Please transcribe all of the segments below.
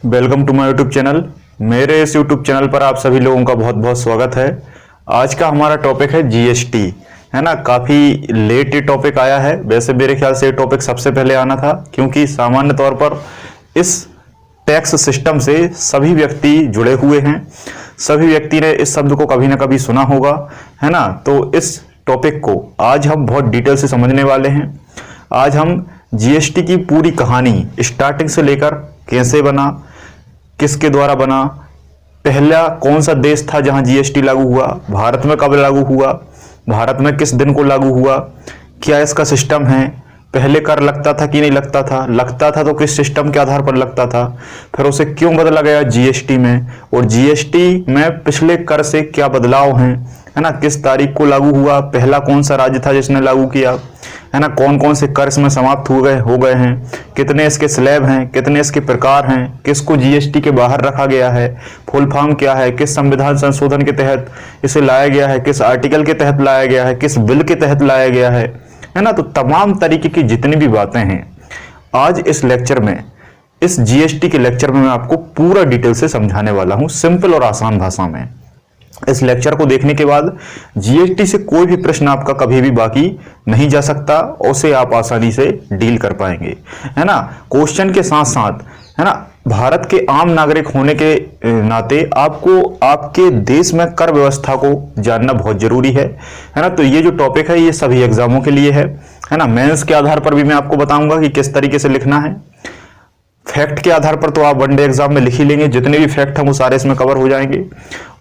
Welcome to my YouTube channel. मेरे इस YouTube channel पर आप सभी लोगों का बहुत बहुत स्वागत है। आज का हमारा टॉपिक है जीएसटी, है ना। काफ़ी लेट ये टॉपिक आया है। वैसे मेरे ख्याल से ये टॉपिक सबसे पहले आना था, क्योंकि सामान्य तौर पर इस टैक्स सिस्टम से सभी व्यक्ति जुड़े हुए हैं। सभी व्यक्ति ने इस शब्द को कभी ना कभी सुना होगा, है ना। तो इस टॉपिक को आज हम बहुत डिटेल से समझने वाले हैं। आज हम जीएसटी की पूरी कहानी स्टार्टिंग से लेकर कैसे बना, किसके द्वारा बना, पहला कौन सा देश था जहां जीएसटी लागू हुआ, भारत में कब लागू हुआ, भारत में किस दिन को लागू हुआ, क्या इसका सिस्टम है, पहले कर लगता था कि नहीं लगता था तो किस सिस्टम के आधार पर लगता था, फिर उसे क्यों बदला गया जीएसटी में, और जीएसटी में पिछले कर से क्या बदलाव हैं, है ना। किस तारीख को लागू हुआ, पहला कौन सा राज्य था जिसने लागू किया, है ना। कौन कौन से कर इसमें समाप्त हो गए हैं, कितने इसके स्लैब हैं, कितने इसके प्रकार हैं, किसको जीएसटी के बाहर रखा गया है, फुल फॉर्म क्या है, किस संविधान संशोधन के तहत इसे लाया गया है, किस आर्टिकल के तहत लाया गया है, किस बिल के तहत लाया गया है ना। तो तमाम तरीके की जितनी भी बातें हैं आज इस लेक्चर में, इस जीएसटी के लेक्चर में मैं आपको पूरा डिटेल से समझाने वाला हूं, सिंपल और आसान भाषा में। इस लेक्चर को देखने के बाद जीएसटी से कोई भी प्रश्न आपका कभी भी बाकी नहीं जा सकता, उसे आप आसानी से डील कर पाएंगे, है ना। क्वेश्चन के साथ साथ, है ना, भारत के आम नागरिक होने के नाते आपको आपके देश में कर व्यवस्था को जानना बहुत जरूरी है ना। तो ये जो टॉपिक है ये सभी एग्जामों के लिए है ना। मेंस के आधार पर भी मैं आपको बताऊंगा कि किस तरीके से लिखना है। फैक्ट के आधार पर तो आप वनडे एग्जाम में लिख ही लेंगे, जितने भी फैक्ट हैं वो सारे इसमें कवर हो जाएंगे,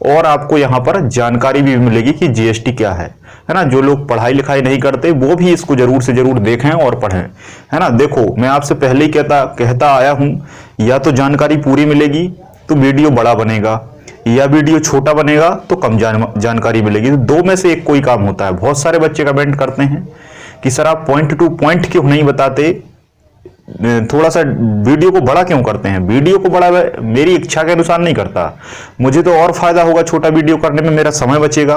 और आपको यहाँ पर जानकारी भी मिलेगी कि जीएसटी क्या है ना। जो लोग पढ़ाई लिखाई नहीं करते वो भी इसको जरूर से जरूर देखें और पढ़ें, है ना। देखो, मैं आपसे पहले ही कहता आया हूं, या तो जानकारी पूरी मिलेगी तो वीडियो बड़ा बनेगा, या वीडियो छोटा बनेगा तो कम जानकारी मिलेगी। तो दो में से एक कोई काम होता है। बहुत सारे बच्चे कमेंट करते हैं कि सर आप पॉइंट टू पॉइंट क्यों नहीं बताते, थोड़ा सा वीडियो को बड़ा क्यों करते हैं। वीडियो को बड़ा मेरी इच्छा के अनुसार नहीं करता, मुझे तो और फायदा होगा छोटा वीडियो करने में, मेरा समय बचेगा,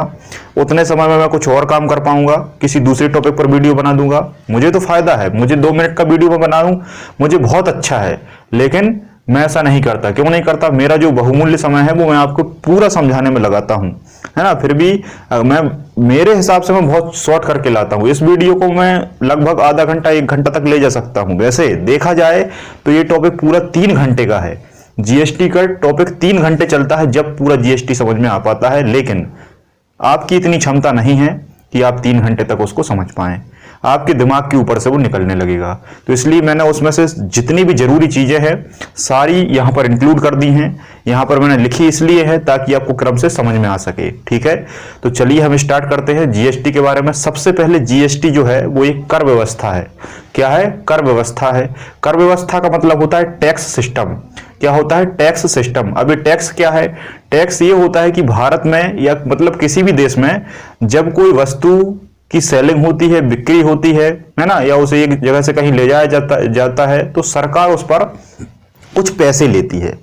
उतने समय में मैं कुछ और काम कर पाऊंगा, किसी दूसरे टॉपिक पर वीडियो बना दूंगा, मुझे तो फायदा है। मुझे 2 मिनट का वीडियो में बना दूं मुझे बहुत अच्छा है, लेकिन मैं ऐसा नहीं करता। क्यों नहीं करता? मेरा जो बहुमूल्य समय है वो मैं आपको पूरा समझाने में लगाता हूं, है ना। फिर भी मैं मेरे हिसाब से मैं बहुत शॉर्ट करके लाता हूं। इस वीडियो को मैं लगभग आधा घंटा 1 घंटा तक ले जा सकता हूं। वैसे देखा जाए तो ये टॉपिक पूरा 3 घंटे का है। जीएसटी का टॉपिक 3 घंटे चलता है जब पूरा जीएसटी समझ में आ पाता है, लेकिन आपकी इतनी क्षमता नहीं है कि आप 3 घंटे तक उसको समझ पाएं। आपके दिमाग के ऊपर से वो निकलने लगेगा। तो इसलिए मैंने उसमें से जितनी भी जरूरी चीजें हैं सारी यहां पर इंक्लूड कर दी हैं। यहां पर मैंने लिखी इसलिए है ताकि आपको क्रम से समझ में आ सके, ठीक है। तो चलिए हम स्टार्ट करते हैं जीएसटी के बारे में। सबसे पहले जीएसटी जो है वो एक कर व्यवस्था है। क्या है? कर व्यवस्था है। कर व्यवस्था का मतलब होता है टैक्स सिस्टम। क्या होता है? Tax system. अब ये टैक्स क्या है? टैक्स ये होता है कि भारत में या मतलब किसी भी देश में जब कोई वस्तु की सेलिंग होती है, बिक्री होती है ना, या उसे एक जगह से कहीं ले जाया जाता है, तो सरकार उस पर कुछ पैसे लेती है।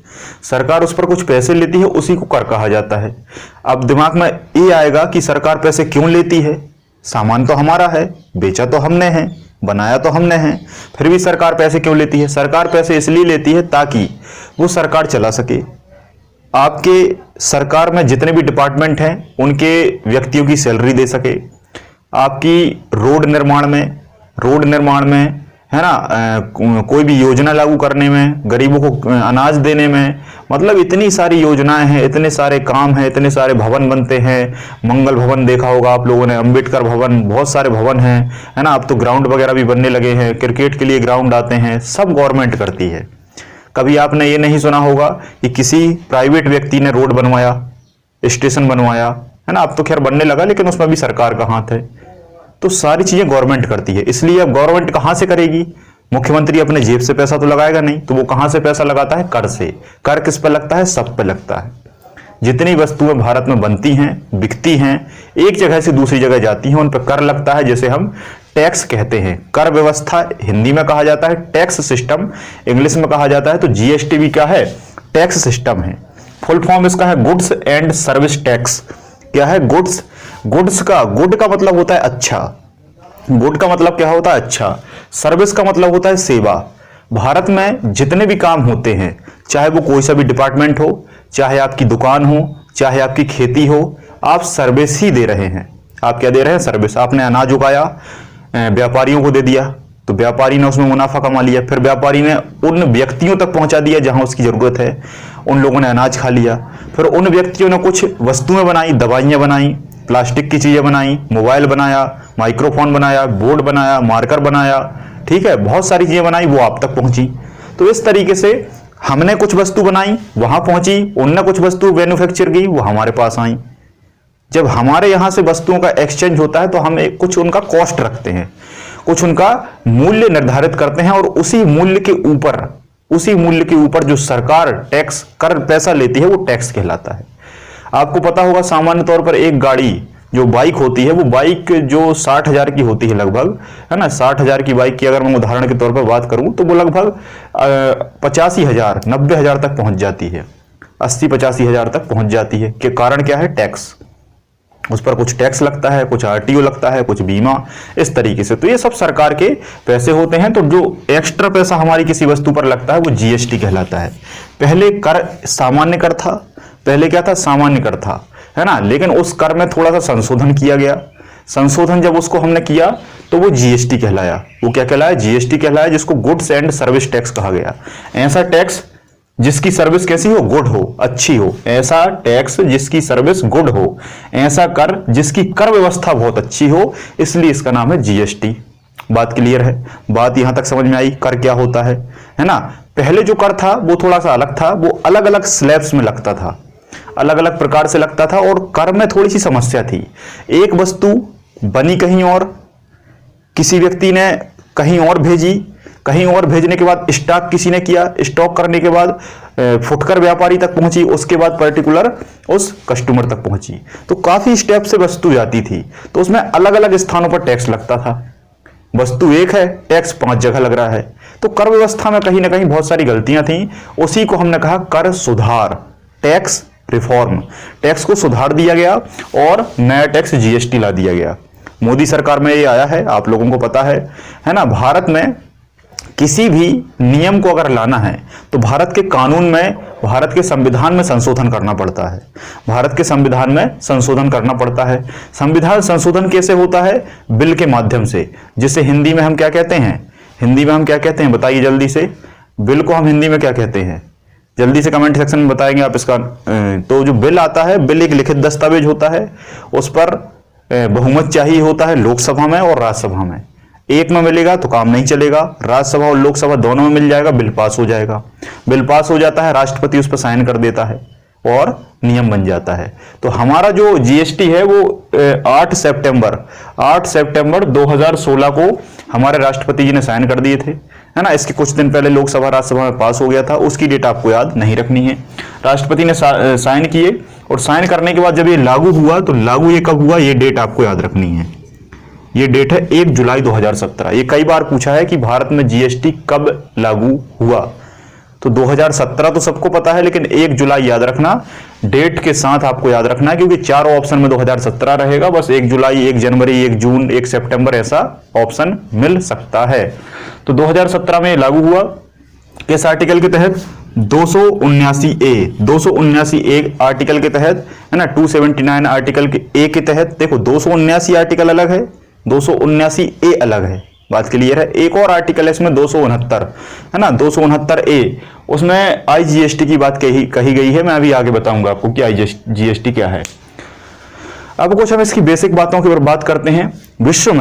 सरकार उस पर कुछ पैसे लेती है, उसी को कर कहा जाता है। अब दिमाग में ये आएगा कि सरकार पैसे क्यों लेती है? सामान तो हमारा है, बेचा तो हमने है, बनाया तो हमने है, फिर भी सरकार पैसे क्यों लेती है? सरकार पैसे इसलिए लेती है ताकि वो सरकार चला सके। आपके सरकार में जितने भी डिपार्टमेंट हैं उनके व्यक्तियों की सैलरी दे सके, आपकी रोड निर्माण में, है ना, कोई भी योजना लागू करने में, गरीबों को अनाज देने में, मतलब इतनी सारी योजनाएं हैं, इतने सारे काम हैं, इतने सारे भवन बनते हैं। मंगल भवन देखा होगा आप लोगों ने, अंबेडकर भवन, बहुत सारे भवन हैं, है ना। अब तो ग्राउंड वगैरह भी बनने लगे हैं, क्रिकेट के लिए ग्राउंड आते हैं, सब गवर्नमेंट करती है। कभी आपने ये नहीं सुना होगा कि किसी प्राइवेट व्यक्ति ने रोड बनवाया, स्टेशन बनवाया, है ना। अब तो खैर बनने लगा, लेकिन उसमें भी सरकार का हाथ है। तो सारी चीजें गवर्नमेंट करती है। इसलिए अब गवर्नमेंट कहां से करेगी? मुख्यमंत्री अपने जेब से पैसा तो लगाएगा नहीं, तो वो कहां से पैसा लगाता है? कर से। कर किस पे लगता है? सब पे लगता है। जितनी वस्तुएं भारत में बनती हैं, बिकती हैं, एक जगह से दूसरी जगह जाती हैं, उन पर कर लगता है, जिसे हम टैक्स कहते हैं। कर व्यवस्था हिंदी में कहा जाता है टैक्स सिस्टम, इंग्लिश में कहा जाता है तो जीएसटी भी क्या है? टैक्स सिस्टम है। फुल फॉर्म इसका है गुड्स एंड सर्विस टैक्स। क्या है? गुड्स। गुड का मतलब होता है अच्छा। गुड का मतलब क्या होता है? अच्छा। सर्विस का मतलब होता है सेवा। भारत में जितने भी काम होते हैं, चाहे वो कोई सा भी डिपार्टमेंट हो, चाहे आपकी दुकान हो, चाहे आपकी खेती हो, आप सर्विस ही दे रहे हैं। आप क्या दे रहे हैं? सर्विस। आपने अनाज उगाया, व्यापारियों को दे दिया, तो व्यापारी ने उसमें मुनाफा कमा लिया, फिर व्यापारी ने उन व्यक्तियों तक पहुंचा दिया जहां उसकी जरूरत है, उन लोगों ने अनाज खा लिया, फिर उन व्यक्तियों ने कुछ वस्तुएं बनाई, दवाइयां बनाई, प्लास्टिक की चीजें बनाई, मोबाइल बनाया, माइक्रोफोन बनाया, बोर्ड बनाया, मार्कर बनाया, ठीक है, बहुत सारी चीजें बनाई, वो आप तक पहुंची। तो इस तरीके से हमने कुछ वस्तु बनाई, वहां पहुंची, उनने कुछ वस्तु मैन्युफैक्चर की, वो हमारे पास आई। जब हमारे यहां से वस्तुओं का एक्सचेंज होता है तो हम कुछ उनका कॉस्ट रखते हैं, कुछ उनका मूल्य निर्धारित करते हैं, और उसी मूल्य के ऊपर जो सरकार टैक्स कर पैसा लेती है वो टैक्स कहलाता है। आपको पता होगा सामान्य तौर पर एक गाड़ी जो बाइक होती है, वो बाइक जो 60,000 की होती है लगभग, है ना, 60,000 की बाइक की अगर मैं उदाहरण के तौर पर बात करूं तो वो लगभग 85,000 90,000 तक पहुंच जाती है, 80-85,000 तक पहुंच जाती है। के कारण क्या है? टैक्स। उस पर कुछ टैक्स लगता है, कुछ आरटीओ लगता है, कुछ बीमा, इस तरीके से। तो ये सब सरकार के पैसे होते हैं। तो जो एक्स्ट्रा पैसा हमारी किसी वस्तु पर लगता है वो जीएसटी कहलाता है। पहले कर सामान्य कर था, पहले क्या था? सामान्य कर था, है ना, लेकिन उस कर में थोड़ा सा संशोधन किया गया। संशोधन जब उसको हमने किया तो वो जीएसटी कहलाया। वो क्या कहलाया? जीएसटी कहलाया, जिसको गुड्स एंड सर्विस टैक्स कहा गया। ऐसा टैक्स जिसकी सर्विस कैसी हो? गुड हो, अच्छी हो। ऐसा टैक्स जिसकी सर्विस गुड हो, ऐसा कर जिसकी कर व्यवस्था बहुत अच्छी हो, इसलिए इसका नाम है जीएसटी। बात क्लियर है? बात यहां तक समझ में आई? कर क्या होता है ना। पहले जो कर था वो थोड़ा सा अलग था, वो अलग अलग स्लैब्स में लगता था, अलग अलग प्रकार से लगता था, और कर में थोड़ी सी समस्या थी। एक वस्तु बनी कहीं और, किसी व्यक्ति ने कहीं और भेजी, कहीं और भेजने के बाद स्टॉक किसी ने किया, स्टॉक करने के बाद फुटकर व्यापारी तक पहुंची, उसके बाद पर्टिकुलर उस कस्टमर तक पहुंची। तो काफी स्टेप से वस्तु जाती थी, तो उसमें अलग अलग स्थानों पर टैक्स लगता था। वस्तु एक है, टैक्स 5 जगह लग रहा है। तो कर व्यवस्था में कहीं ना कहीं बहुत सारी गलतियां थी। उसी को हमने कहा कर सुधार, टैक्स रिफॉर्म। टैक्स को सुधार दिया गया और नया टैक्स जीएसटी ला दिया गया। मोदी सरकार में ये आया है, आप लोगों को पता है ना। भारत में किसी भी नियम को अगर लाना है तो भारत के कानून में, भारत के संविधान में संशोधन करना पड़ता है। भारत के संविधान में संशोधन करना पड़ता है। संविधान संशोधन कैसे होता है? बिल के माध्यम से, जिसे हिंदी में हम क्या कहते हैं? हिंदी में हम क्या कहते हैं? बताइए जल्दी से। बिल को हम हिंदी में क्या कहते हैं? जल्दी से कमेंट सेक्शन में बताएंगे आप इसका। तो जो बिल आता है, बिल एक लिखित दस्तावेज होता है, उस पर बहुमत चाहिए होता है लोकसभा में और राज्यसभा में। एक में मिलेगा तो काम नहीं चलेगा, राज्यसभा और लोकसभा दोनों में मिल जाएगा, बिल पास हो जाएगा। बिल पास हो जाता है, राष्ट्रपति उस पर साइन कर देता है और नियम बन जाता है। तो हमारा जो जीएसटी है वो 8 सितंबर 2016 को हमारे राष्ट्रपति जी ने साइन कर दिए थे, है ना। इसके कुछ दिन पहले लोकसभा राज्यसभा में पास हो गया था, उसकी डेट आपको याद नहीं रखनी है। राष्ट्रपति ने साइन किए, और साइन करने के बाद जब ये लागू हुआ तो लागू ये कब हुआ, ये डेट आपको याद रखनी है। ये डेट है 1 जुलाई 2017। ये कई बार पूछा है कि भारत में जीएसटी कब लागू हुआ, तो 2017 तो सबको पता है, लेकिन 1 जुलाई याद रखना, डेट के साथ आपको याद रखना है, क्योंकि चारों ऑप्शन में 2017 रहेगा। बस 1 जुलाई, 1 जनवरी, 1 जून, 1 सितंबर ऐसा ऑप्शन मिल सकता है। तो 2017 में लागू हुआ। किस आर्टिकल के तहत? 279A आर्टिकल के तहत, है ना। 279 आर्टिकल के ए के तहत। देखो 279 आर्टिकल अलग है, 279A अलग है। बात क्लियर है? एक और आर्टिकल है इसमें 269, है ना, 269A, उसमें आईजीएसटी की बात कही गई है। मैं अभी आगे बताऊंगा आपको कि आईजीएसटी क्या है। अब कुछ हम इसकी बेसिक बातों के ऊपर बात करते हैं। विश्व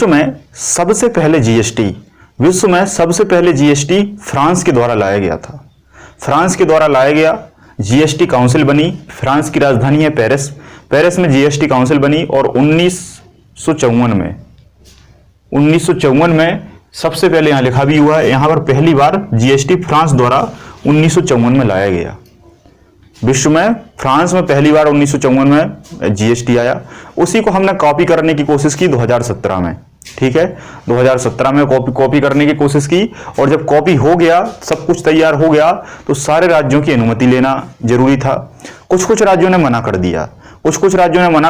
में सबसे पहले जीएसटी फ्रांस के द्वारा लाया गया था। फ्रांस के द्वारा लाया गया, जीएसटी काउंसिल बनी। फ्रांस की राजधानी है पेरिस। पेरिस में जीएसटी काउंसिल बनी, और 1954 में सबसे पहले यहां लिखा भी हुआ है, यहां पर पहली बार जीएसटी फ्रांस द्वारा 1954 में लाया गया। विश्व में फ्रांस में पहली बार 1954 में जीएसटी आया। उसी को हमने कॉपी करने की कोशिश की 2017 में, ठीक है। 2017 में कॉपी करने की कोशिश की, और जब कॉपी हो गया, सब कुछ तैयार हो गया, तो सारे राज्यों की अनुमति लेना जरूरी था। कुछ राज्यों ने मना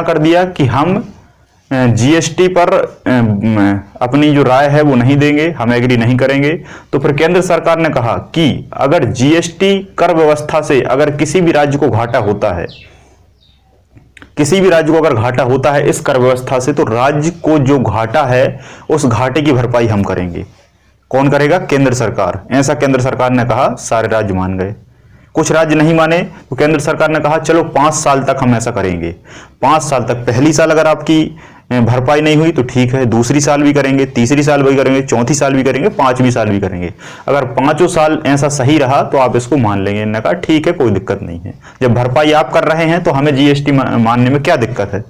कर दिया। कि हम जीएसटी पर अपनी जो राय है वो नहीं देंगे, हम एग्री नहीं करेंगे। तो फिर केंद्र सरकार ने कहा कि अगर जीएसटी कर व्यवस्था से अगर किसी भी राज्य को घाटा होता है, किसी भी राज्य को अगर घाटा होता है इस कर व्यवस्था से, तो राज्य को जो घाटा है उस घाटे की भरपाई हम करेंगे। कौन करेगा? केंद्र सरकार। ऐसा केंद्र सरकार ने कहा, सारे राज्य मान गए। कुछ राज्य नहीं माने तो केंद्र सरकार ने कहा चलो 5 साल तक हम ऐसा करेंगे। 5 साल तक, पहली साल अगर आपकी भरपाई नहीं हुई तो ठीक है, दूसरी साल भी करेंगे, तीसरी साल भी करेंगे, चौथी साल भी करेंगे, 5वीं साल भी करेंगे। अगर 5 साल ऐसा सही रहा तो आप इसको मान लेंगे। इन्होंने कहा ठीक है, कोई दिक्कत नहीं है, जब भरपाई आप कर रहे हैं तो हमें जीएसटी मानने में क्या दिक्कत है।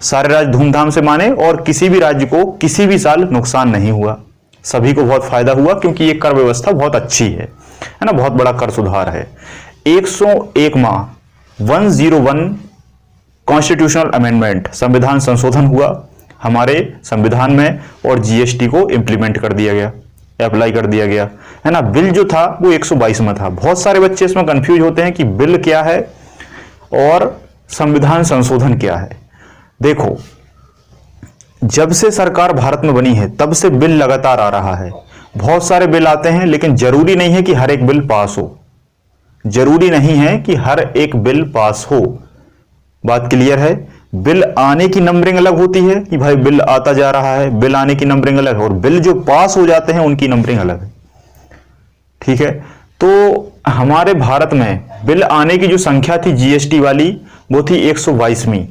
सारे राज्य धूमधाम से माने और किसी भी राज्य को किसी भी साल नुकसान नहीं हुआ, सभी को बहुत फायदा हुआ, क्योंकि ये कर व्यवस्था बहुत अच्छी है ना, बहुत बड़ा कर सुधार है। 101 माह 101 कॉन्स्टिट्यूशनल अमेंडमेंट, संविधान संशोधन हुआ हमारे संविधान में और जीएसटी को इंप्लीमेंट कर दिया गया, अप्लाई कर दिया गया, है ना। बिल जो था वो 122 में था। बहुत सारे बच्चे इसमें कंफ्यूज होते हैं कि बिल क्या है और संविधान संशोधन क्या है। देखो, जब से सरकार भारत में बनी है तब से बिल लगातार आ रहा है। बहुत सारे बिल आते हैं, लेकिन जरूरी नहीं है कि हर एक बिल पास हो। जरूरी नहीं है कि हर एक बिल पास हो। बात क्लियर है? बिल आने की नंबरिंग अलग होती है कि भाई बिल आता जा रहा है, बिल आने की नंबरिंग अलग, और बिल जो पास हो जाते हैं उनकी नंबरिंग अलग है। ठीक है, तो हमारे भारत में बिल आने की जो संख्या थी जीएसटी वाली वो थी 122वीं,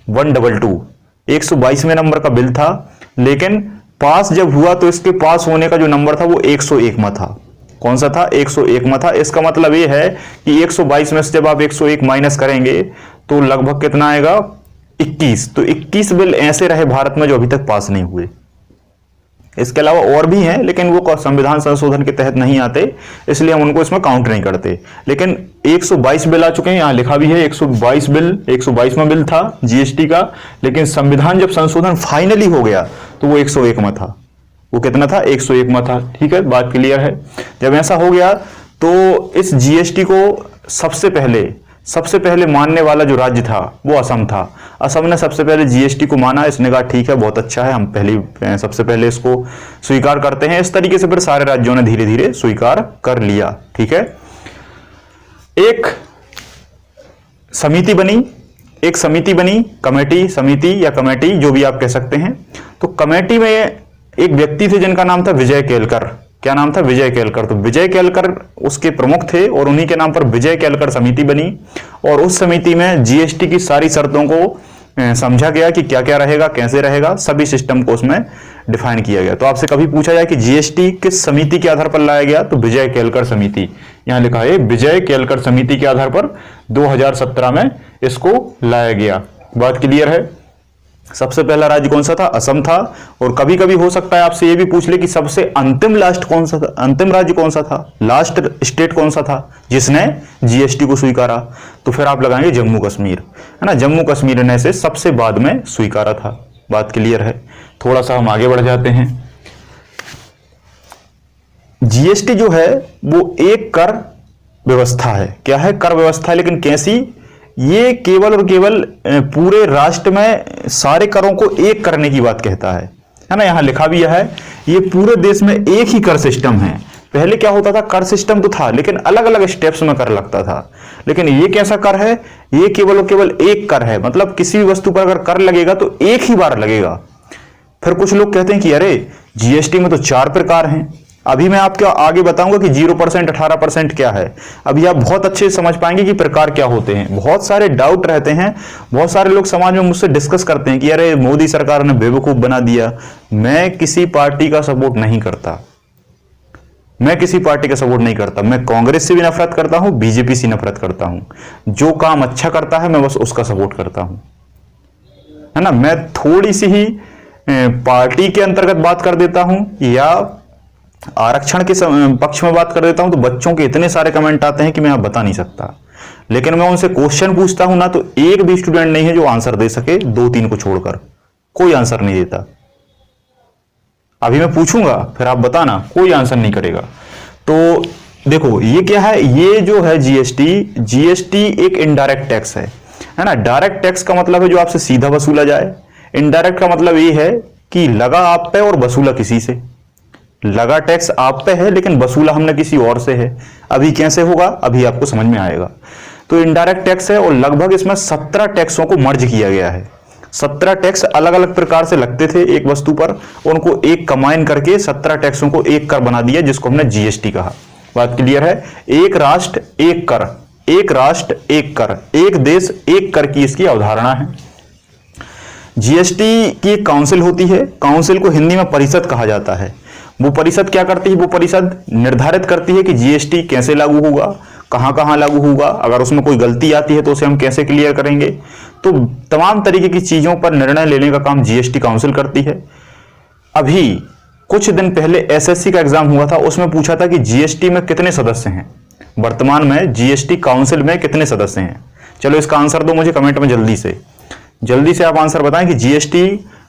122, 122वें नंबर का बिल था। लेकिन पास जब हुआ तो इसके पास होने का जो नंबर था वो 101 में था। कौन सा था? 101 में था। इसका मतलब ये है कि 122 में से जब आप 101 माइनस करेंगे तो लगभग कितना आएगा? 21। तो 21 बिल ऐसे रहे भारत में जो अभी तक पास नहीं हुए। इसके अलावा और भी हैं, लेकिन वो संविधान संशोधन के तहत नहीं आते, इसलिए हम उनको इसमें काउंट नहीं करते। लेकिन 122 बिल आ चुके हैं, यहां लिखा भी है 122 बिल, 122वां बिल था जीएसटी का। लेकिन संविधान जब संशोधन फाइनली हो गया तो वो 101 में था। वो कितना था? 101 में था। ठीक है, बात क्लियर है। जब ऐसा हो गया तो इस जीएसटी को सबसे पहले मानने वाला जो राज्य था वो असम था। असम ने सबसे पहले जीएसटी को माना। इसने कहा ठीक है, बहुत अच्छा है, हम सबसे पहले इसको स्वीकार करते हैं। इस तरीके से फिर सारे राज्यों ने धीरे धीरे स्वीकार कर लिया। ठीक है, एक समिति बनी, कमेटी, समिति या कमेटी, जो भी आप कह सकते हैं। तो कमेटी में एक व्यक्ति थे जिनका नाम था विजय केलकर। क्या नाम था? विजय केलकर। तो विजय केलकर उसके प्रमुख थे और उन्हीं के नाम पर विजय केलकर समिति बनी। और उस समिति में जीएसटी की सारी शर्तों को समझा गया कि क्या क्या रहेगा, कैसे रहेगा, सभी सिस्टम को उसमें डिफाइन किया गया। तो आपसे कभी पूछा जाए कि जीएसटी किस समिति के आधार पर लाया गया, तो विजय केलकर समिति, यहां लिखा है विजय केलकर समिति के आधार पर 2017 में इसको लाया गया। बात क्लियर है? सबसे पहला राज्य कौन सा था? असम था। और कभी कभी हो सकता है आपसे ये भी पूछ ले कि सबसे अंतिम राज्य कौन सा था, लास्ट स्टेट कौन सा था जिसने जीएसटी को स्वीकारा? तो फिर आप लगाएंगे जम्मू कश्मीर, है ना। जम्मू कश्मीर ने से सबसे बाद में स्वीकारा था। बात क्लियर है? थोड़ा सा हम आगे बढ़ जाते हैं। जीएसटी जो है वो एक कर व्यवस्था है। क्या है? कर व्यवस्था। लेकिन कैसी? ये केवल और केवल पूरे राष्ट्र में सारे करों को एक करने की बात कहता है ना। यहां लिखा भी है ये पूरे देश में एक ही कर सिस्टम है। पहले क्या होता था? कर सिस्टम तो था, लेकिन अलग अलग स्टेप्स में कर लगता था। लेकिन ये कैसा कर है? ये केवल और केवल एक कर है। मतलब किसी भी वस्तु पर अगर कर लगेगा तो एक ही बार लगेगा। फिर कुछ लोग कहते हैं कि अरे जीएसटी में तो 4 प्रकार हैं। अभी मैं आपको आगे बताऊंगा कि 0%, 18% क्या है। अभी आप बहुत अच्छे से समझ पाएंगे कि प्रकार क्या होते हैं। बहुत सारे डाउट रहते हैं, बहुत सारे लोग समाज में मुझसे डिस्कस करते हैं कि अरे मोदी सरकार ने बेवकूफ बना दिया। मैं किसी पार्टी का सपोर्ट नहीं करता, मैं कांग्रेस से भी नफरत करता हूं, बीजेपी से नफरत करता हूं। जो काम अच्छा करता है मैं बस उसका सपोर्ट करता हूं, है ना। मैं थोड़ी सी ही पार्टी के अंतर्गत बात कर देता हूं या आरक्षण के पक्ष में बात कर देता हूं तो बच्चों के इतने सारे कमेंट आते हैं कि मैं आप बता नहीं सकता। लेकिन मैं उनसे क्वेश्चन पूछता हूं ना, तो एक भी स्टूडेंट नहीं है जो आंसर दे सके। 2-3 को छोड़कर कोई आंसर नहीं देता। अभी मैं पूछूंगा, फिर आप बताना, कोई आंसर नहीं करेगा। तो देखो ये क्या है? ये जो है जीएसटी एक इनडायरेक्ट टैक्स है ना। डायरेक्ट टैक्स का मतलब है जो आपसे सीधा वसूला जाए। इनडायरेक्ट का मतलब ये है कि लगा आप पे और वसूला किसी से। लगा टैक्स आप पे है लेकिन वसूला हमने किसी और से है। अभी कैसे होगा, अभी आपको समझ में आएगा। तो इनडायरेक्ट टैक्स है और लगभग इसमें 17 टैक्सों को मर्ज किया गया है। 17 टैक्स अलग अलग प्रकार से लगते थे एक वस्तु पर, उनको एक कंबाइन करके 17 टैक्सों को एक कर बना दिया, जिसको हमने जीएसटी कहा। बात क्लियर है? एक राष्ट्र एक कर, एक राष्ट्र एक कर, एक देश एक कर की इसकी अवधारणा है। जीएसटी की एक काउंसिल होती है, काउंसिल को हिंदी में परिषद कहा जाता है। वो परिषद क्या करती है? वो परिषद निर्धारित करती है कि जीएसटी कैसे लागू होगा, कहां कहां लागू होगा, अगर उसमें कोई गलती आती है तो उसे हम कैसे क्लियर करेंगे। तो तमाम तरीके की चीजों पर निर्णय लेने का काम जीएसटी काउंसिल करती है। अभी कुछ दिन पहले एसएससी का एग्जाम हुआ था, उसमें पूछा था कि जीएसटी में कितने सदस्य हैं, वर्तमान में जीएसटी काउंसिल में कितने सदस्य हैं। चलो इसका आंसर दो मुझे कमेंट में जल्दी से आप आंसर बताएं कि जीएसटी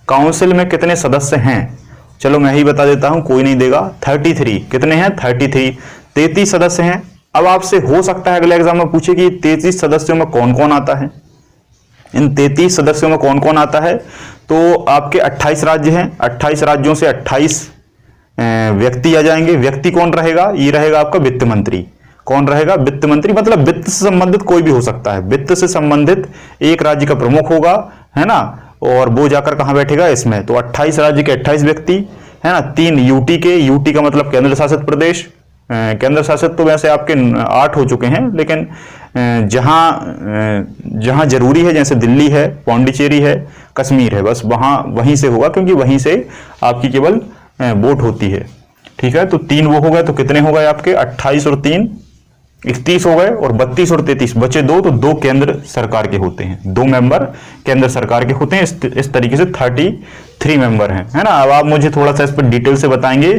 काउंसिल में कितने सदस्य हैं। चलो मैं ही बता देता हूं, कोई नहीं देगा। 33। कितने हैं? 33 सदस्य हैं। अब आपसे हो सकता है अगले एग्जाम में पूछे कि 33 सदस्यों में कौन कौन आता है। इन 33 सदस्यों में कौन कौन आता है? तो आपके 28 राज्य हैं, 28 राज्यों से 28 व्यक्ति आ जाएंगे। व्यक्ति कौन रहेगा? ये रहेगा आपका वित्त मंत्री। कौन रहेगा? वित्त मंत्री, मतलब वित्त से संबंधित कोई भी हो सकता है। वित्त से संबंधित एक राज्य का प्रमुख होगा, है ना, और वो जाकर कहां बैठेगा? इसमें। तो 28 राज्य के 28 व्यक्ति, है ना। 3 यूटी के, यूटी का मतलब केंद्र शासित प्रदेश। केंद्र शासित तो वैसे आपके 8 हो चुके हैं, लेकिन जहां जरूरी है, जैसे दिल्ली है, पौंडीचेरी है, कश्मीर है, बस वहीं से होगा, क्योंकि वहीं से आपकी केवल वोट होती है। ठीक है, तो 3 वो हो गए, तो कितने हो गए आपके? 28 और 3 31 हो गए, और 32 और 33 बचे 2, तो 2 केंद्र सरकार के होते हैं। 2 मेंबर केंद्र सरकार के होते हैं। इस तरीके से 33 मेंबर हैं, है ना। अब आप मुझे थोड़ा सा इस पर डिटेल से बताएंगे,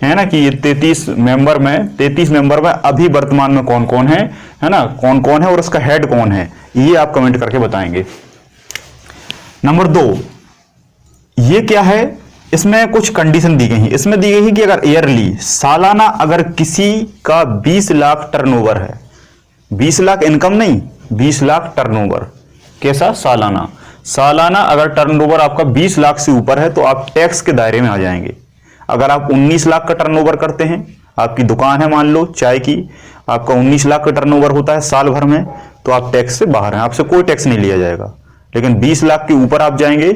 है ना, कि ये 33 मेंबर में अभी वर्तमान में कौन कौन है ना, कौन कौन है और उसका हेड कौन है, ये आप कमेंट करके बताएंगे। नंबर 2, ये क्या है? इसमें कुछ कंडीशन दी गई है। इसमें दी गई है कि अगर ईयरली, सालाना, अगर किसी का 20 लाख टर्नओवर है, 20 लाख इनकम नहीं, 20 लाख टर्नओवर, कैसा? सालाना अगर टर्नओवर आपका 20 लाख से ऊपर है तो आप टैक्स के दायरे में आ जाएंगे। अगर आप 19 लाख का टर्नओवर करते हैं, आपकी दुकान है मान लो चाय की, आपका 19 लाख का टर्नओवर होता है साल भर में, तो आप टैक्स से बाहर हैं, आपसे कोई टैक्स नहीं लिया जाएगा। लेकिन 20 लाख के ऊपर आप जाएंगे,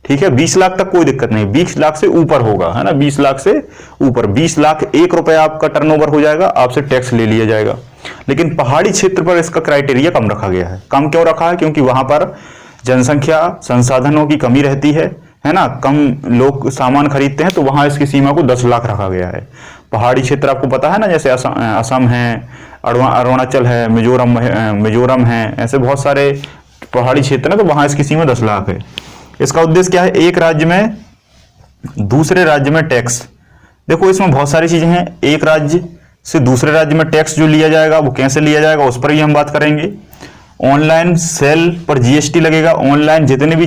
ठीक है, 20 लाख तक कोई दिक्कत नहीं, 20 लाख से ऊपर होगा, है ना, 20 लाख से ऊपर, 20 लाख 1 रुपया आपका टर्नओवर हो जाएगा, आपसे टैक्स ले लिया जाएगा। लेकिन पहाड़ी क्षेत्र पर इसका क्राइटेरिया कम रखा गया है। कम क्यों रखा है? क्योंकि वहां पर जनसंख्या, संसाधनों की कमी रहती है ना, कम लोग सामान खरीदते हैं, तो वहां इसकी सीमा को 10 लाख रखा गया है। पहाड़ी क्षेत्र आपको पता है ना, जैसे असम है, अरुणाचल है, मिजोरम है, ऐसे बहुत सारे पहाड़ी क्षेत्र है, तो वहां इसकी सीमा 10 लाख है। इसका उद्देश्य क्या है? एक राज्य में दूसरे राज्य में टैक्स। देखो इसमें बहुत सारी चीजें हैं। एक राज्य से दूसरे राज्य में टैक्स जो लिया जाएगा वो कैसे लिया जाएगा, उस पर भी हम बात करेंगे। ऑनलाइन सेल पर जीएसटी लगेगा। ऑनलाइन जितनी भी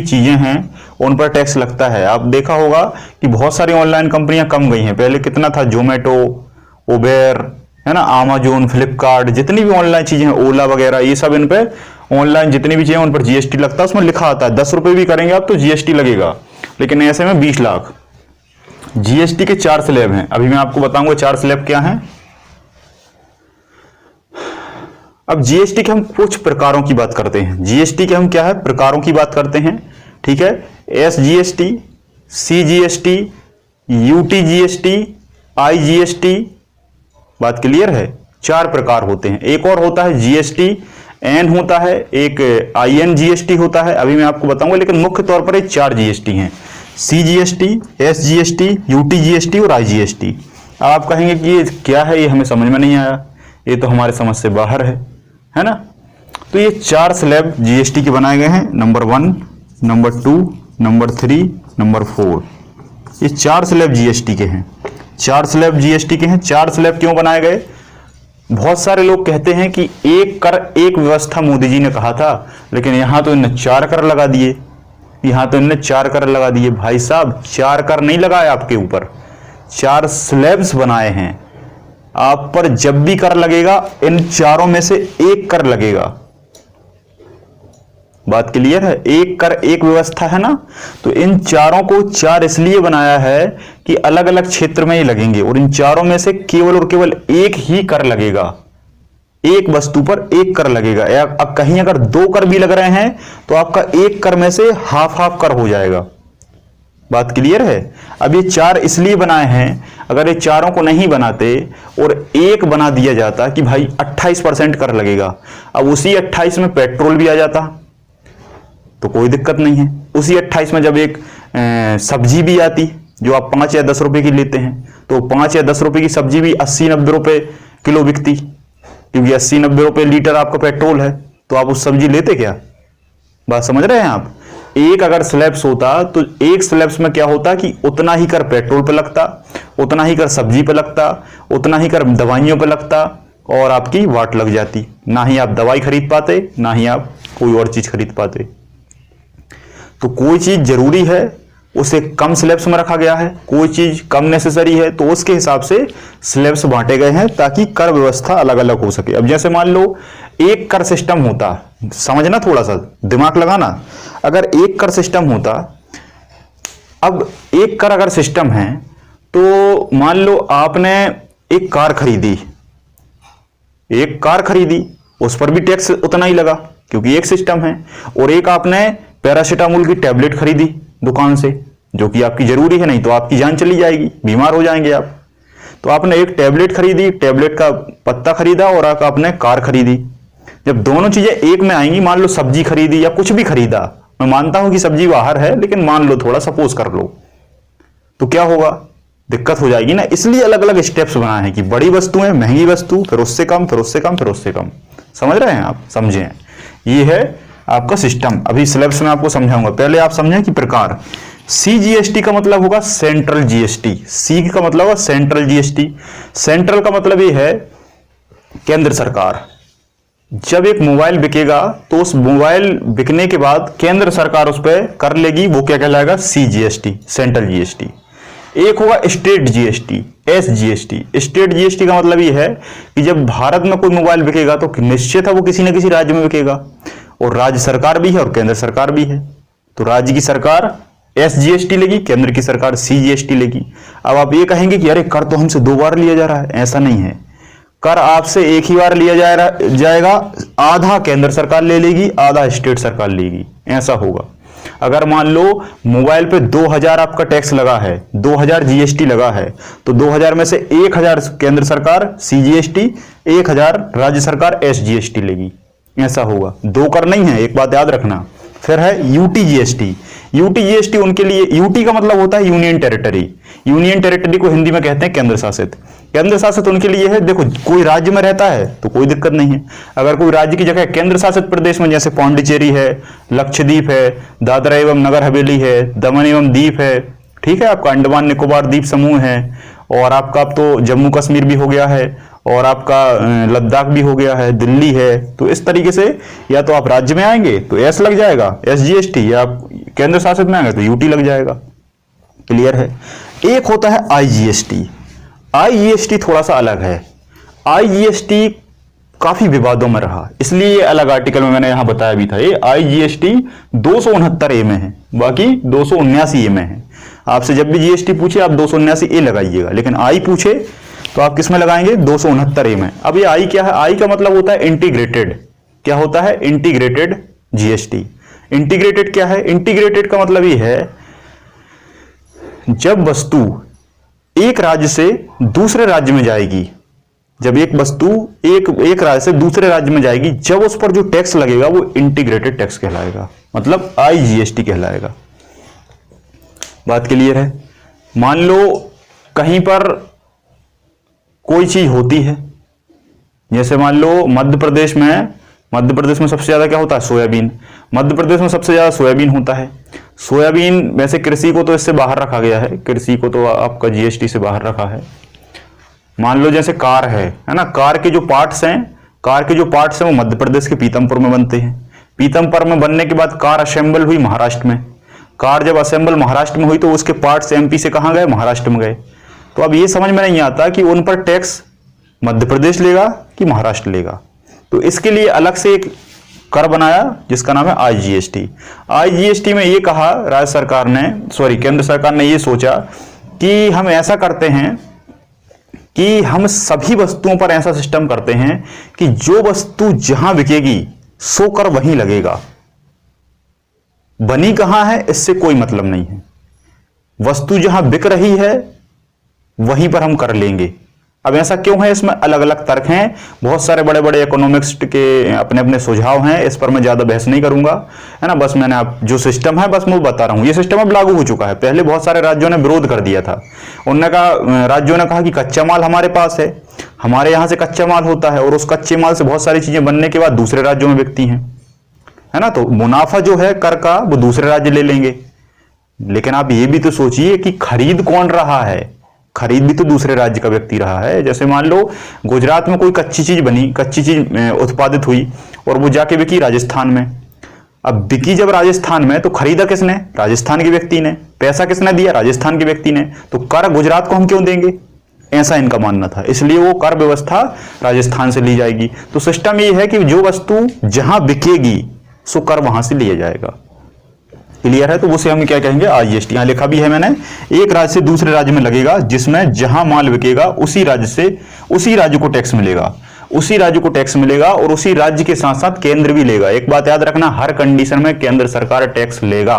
चीजें हैं उन पर टैक्स लगता है। आप देखा होगा कि बहुत सारी ऑनलाइन कंपनियां कम गई हैं। पहले कितना था? जोमेटो, उबेर, है ना, अमेजोन, फ्लिपकार्ट, जितनी भी ऑनलाइन चीजें हैं, ओला वगैरह, ये सब इन पे ऑनलाइन जितनी भी चीजें उन पर जीएसटी लगता है। उसमें लिखा आता है 10 रुपए भी करेंगे आप तो जीएसटी लगेगा। लेकिन ऐसे में 20 लाख। जीएसटी के 4 स्लैब हैं। अभी मैं आपको बताऊंगा 4 स्लैब क्या हैं। अब जीएसटी के हम कुछ प्रकारों की बात करते हैं। जीएसटी के हम क्या है? प्रकारों की बात करते हैं। ठीक है, एसजीएसटी, सीजीएसटी, यूटीजीएसटी, आईजीएसटी। बात क्लियर है? 4 प्रकार होते हैं। एक और होता है जीएसटी एन होता है, एक आईएन जीएसटी होता है, अभी मैं आपको बताऊंगा। लेकिन मुख्य तौर पर ये 4 जीएसटी हैं, सीजीएसटी, एसजीएसटी, यूटीजीएसटी और आईजीएसटी। अब आप कहेंगे कि ये क्या है, ये हमें समझ में नहीं आया, ये तो हमारे समझ से बाहर है ना। तो ये 4 स्लैब जीएसटी के बनाए गए हैं। Number 1, number 2, number 3, number 4। ये 4 स्लैब जीएसटी के हैं। 4 स्लैब जीएसटी के हैं। 4 स्लैब क्यों बनाए गए? बहुत सारे लोग कहते हैं कि एक कर एक व्यवस्था मोदी जी ने कहा था, लेकिन यहां तो इन्होंने 4 कर लगा दिए। भाई साहब, 4 कर नहीं लगाए आपके ऊपर, 4 स्लैब्स बनाए हैं। आप पर जब भी कर लगेगा इन चारों में से एक कर लगेगा। बात क्लियर है? एक कर एक व्यवस्था है ना, तो इन चारों को चार इसलिए बनाया है कि अलग अलग क्षेत्र में ही लगेंगे और इन चारों में से केवल और केवल एक ही कर लगेगा, एक वस्तु पर एक कर लगेगा। अब कहीं अगर दो कर भी लग रहे हैं तो आपका एक कर में से हाफ हाफ कर हो जाएगा। बात क्लियर है? अब ये चार इसलिए बनाए हैं, अगर ये चारों को नहीं बनाते और एक बना दिया जाता कि भाई 28% कर लगेगा, अब उसी 28 में पेट्रोल भी आ जाता तो कोई दिक्कत नहीं है। उसी 28 में जब एक सब्जी भी आती जो आप 5 या 10 रुपए की लेते हैं, तो 5 या 10 रुपए की सब्जी भी 80-90 रुपए किलो बिकती, क्योंकि 80-90 रुपए लीटर आपका पेट्रोल है, तो आप उस सब्जी लेते क्या? बात समझ रहे हैं आप? एक अगर स्लैब्स होता तो एक स्लैब्स में क्या होता कि उतना ही कर पेट्रोल पे लगता, उतना ही कर सब्जी पे लगता, उतना ही कर दवाइयों पे लगता और आपकी वाट लग जाती। ना ही आप दवाई खरीद पाते, ना ही आप कोई और चीज खरीद पाते। तो कोई चीज जरूरी है उसे कम स्लैब्स में रखा गया है, कोई चीज कम नेसेसरी है तो उसके हिसाब से स्लैब्स बांटे गए हैं ताकि कर व्यवस्था अलग अलग हो सके। अब जैसे मान लो एक कर सिस्टम होता, समझना थोड़ा सा दिमाग लगाना, अगर एक कर सिस्टम होता, अब एक कर अगर सिस्टम है तो मान लो आपने एक कार खरीदी, एक कार खरीदी उस पर भी टैक्स उतना ही लगा क्योंकि एक सिस्टम है। और एक आपने पैरासीटामोल की टैबलेट खरीदी दुकान से, जो कि आपकी जरूरी है, नहीं तो आपकी जान चली जाएगी, बीमार हो जाएंगे आप। तो आपने एक टैबलेट खरीदी, टैबलेट का पत्ता खरीदा और आपने कार खरीदी। जब दोनों चीजें एक में आएंगी, मान लो सब्जी खरीदी या कुछ भी खरीदा, मैं मानता हूं कि सब्जी बाहर है लेकिन मान लो थोड़ा सपोज कर लो, तो क्या होगा? दिक्कत हो जाएगी ना। इसलिए अलग अलग स्टेप्स बनाए हैं कि बड़ी वस्तुएं, महंगी वस्तु, फिर उससे कम, फिर उससे कम, फिर उससे कम। समझ रहे हैं आप? समझें, ये है आपका सिस्टम। अभी स्लैब्स में आपको समझाऊंगा, पहले आप समझें कि प्रकार। CGST का मतलब होगा सेंट्रल GST, सी का मतलब होगा सेंट्रल GST। सेंट्रल का मतलब ये है केंद्र सरकार। जब एक मोबाइल बिकेगा तो उस मोबाइल बिकने के बाद केंद्र सरकार उस पर कर लेगी, वो क्या कहलाएगा? CGST, central GST। एक होगा state GST, SGST। State GST का मतलब ये है कि जब भारत में कोई मोबाइल बिकेगा तो निश्चित है वो किसी न किसी राज्य में बिकेगा, और राज्य सरकार भी है और केंद्र सरकार भी है, तो राज्य की सरकार SGST लेगी, केंद्र की सरकार CGST लेगी। अब आप ये कहेंगे कि अरे कर तो हमसे 2 बार लिया जा रहा है, ऐसा नहीं है। कर आपसे एक ही बार लिया जाएगा, आधा केंद्र सरकार ले लेगी, आधा स्टेट सरकार लेगी, ऐसा होगा। अगर मान लो मोबाइल पे 2000 आपका टैक्स लगा है, 2000 GST लगा है, तो 2000 में से 1000 केंद्र सरकार CGST, 1000 राज्य सरकार SGST लेगी, ऐसा होगा। 2 कर नहीं है, एक बात याद रखना। फिर है UT GST। UT GST उनके लिए, UT का मतलब होता है यूनियन टेरिटरी। यूनियन टेरिटरी को हिंदी में कहते हैं केंद्र शासित। केंद्र शासित उनके लिए है, देखो कोई राज्य में रहता है तो कोई दिक्कत नहीं है। अगर कोई राज्य की जगह केंद्र शासित प्रदेश में, जैसे पौंडीचेरी है, लक्षद्वीप है, दादरा एवं नगर हवेली है, दमन एवं दीप है, ठीक है, आपका अंडमान निकोबार द्वीप समूह है, और आपका अब तो जम्मू कश्मीर भी हो गया है, और आपका लद्दाख भी हो गया है, दिल्ली है। तो इस तरीके से या तो आप राज्य में आएंगे तो एस लग जाएगा SGST, या आप केंद्र शासित में आएंगे तो UT लग जाएगा। क्लियर है? एक होता है IGST। IGST थोड़ा सा अलग है। IGST काफी विवादों में रहा, इसलिए ये अलग आर्टिकल में मैंने यहां बताया भी था। ये IGST 269A में है, बाकी 279A में है। आपसे जब भी GST पूछे आप 279A लगाइएगा, लेकिन आई पूछे तो आप किस में लगाएंगे? 269A में। अब ये आई क्या है? आई का मतलब होता है इंटीग्रेटेड। क्या होता है? Integrated GST। इंटीग्रेटेड क्या है? इंटीग्रेटेड का मतलब ये है जब वस्तु एक राज्य से दूसरे राज्य में जाएगी, जब एक वस्तु एक राज्य से दूसरे राज्य में जाएगी, जब उस पर जो टैक्स लगेगा वो इंटीग्रेटेड टैक्स कहलाएगा, मतलब IGST कहलाएगा। बात क्लियर है? मान लो कहीं पर कोई चीज होती है, जैसे मान लो मध्य प्रदेश में सबसे ज्यादा क्या होता है? सोयाबीन। मध्य प्रदेश में सबसे ज्यादा सोयाबीन होता है। सोयाबीन, वैसे कृषि को तो इससे बाहर रखा गया है, कृषि को तो आपका GST से बाहर रखा है। मान लो जैसे कार है ना, कार के जो पार्ट्स हैं वो मध्य प्रदेश के पीतमपुर में बनते हैं। पीतमपुर में बनने के बाद कार असेंबल हुई महाराष्ट्र में। कार जब असेंबल महाराष्ट्र में हुई तो उसके पार्ट्स MP से कहां गए? महाराष्ट्र में गए। तो अब ये समझ में नहीं आता कि उन पर टैक्स मध्य प्रदेश लेगा कि महाराष्ट्र लेगा। तो इसके लिए अलग से एक कर बनाया जिसका नाम है आईजीएसटी। आईजीएसटी में ये कहा राज्य सरकार ने, केंद्र सरकार ने ये सोचा कि हम ऐसा करते हैं कि हम सभी वस्तुओं पर ऐसा सिस्टम करते हैं कि जो वस्तु जहां बिकेगी सो कर वहीं लगेगा, बनी कहां है इससे कोई मतलब नहीं है, वस्तु जहां बिक रही है वहीं पर हम कर लेंगे। अब ऐसा क्यों है, इसमें अलग अलग तर्क हैं, बहुत सारे बड़े बड़े इकोनॉमिक्स के अपने अपने सुझाव हैं, इस पर मैं ज्यादा बहस नहीं करूंगा, है ना। बस मैंने आप जो सिस्टम है बस मैं बता रहा हूं। ये सिस्टम अब लागू हो चुका है, पहले बहुत सारे राज्यों ने विरोध कर दिया था। उन्होंने कहा, राज्यों ने कहा कि कच्चा माल हमारे पास है, हमारे यहां से कच्चा माल होता है और उस कच्चे माल से बहुत सारी चीजें बनने के बाद दूसरे राज्यों में बिकती हैं, है ना। तो मुनाफा जो है कर का वो दूसरे राज्य ले लेंगे। लेकिन आप ये भी तो सोचिए कि खरीद कौन रहा है, खरीद भी तो दूसरे राज्य का व्यक्ति रहा है। जैसे मान लो गुजरात में कोई कच्ची चीज बनी, कच्ची चीज उत्पादित हुई और वो जाके बिकी राजस्थान में। अब बिकी जब राजस्थान में तो खरीदा किसने, राजस्थान के व्यक्ति ने, पैसा किसने दिया, राजस्थान के व्यक्ति ने, तो कर गुजरात को हम क्यों देंगे, ऐसा इनका मानना था। इसलिए वो कर व्यवस्था राजस्थान से ली जाएगी। तो सिस्टम ये है कि जो वस्तु जहां बिकेगी सो कर वहां से लिया जाएगा। क्लियर है। तो उसे हम क्या कहेंगे, आईजीएसटी। यहां लिखा भी है मैंने, एक राज्य से दूसरे राज्य में लगेगा जिसमें जहां माल बिकेगा उसी राज्य को टैक्स मिलेगा, उसी राज्य को टैक्स मिलेगा और उसी राज्य के साथ साथ केंद्र भी लेगा। एक बात याद रखना, हर कंडीशन में केंद्र सरकार टैक्स लेगा,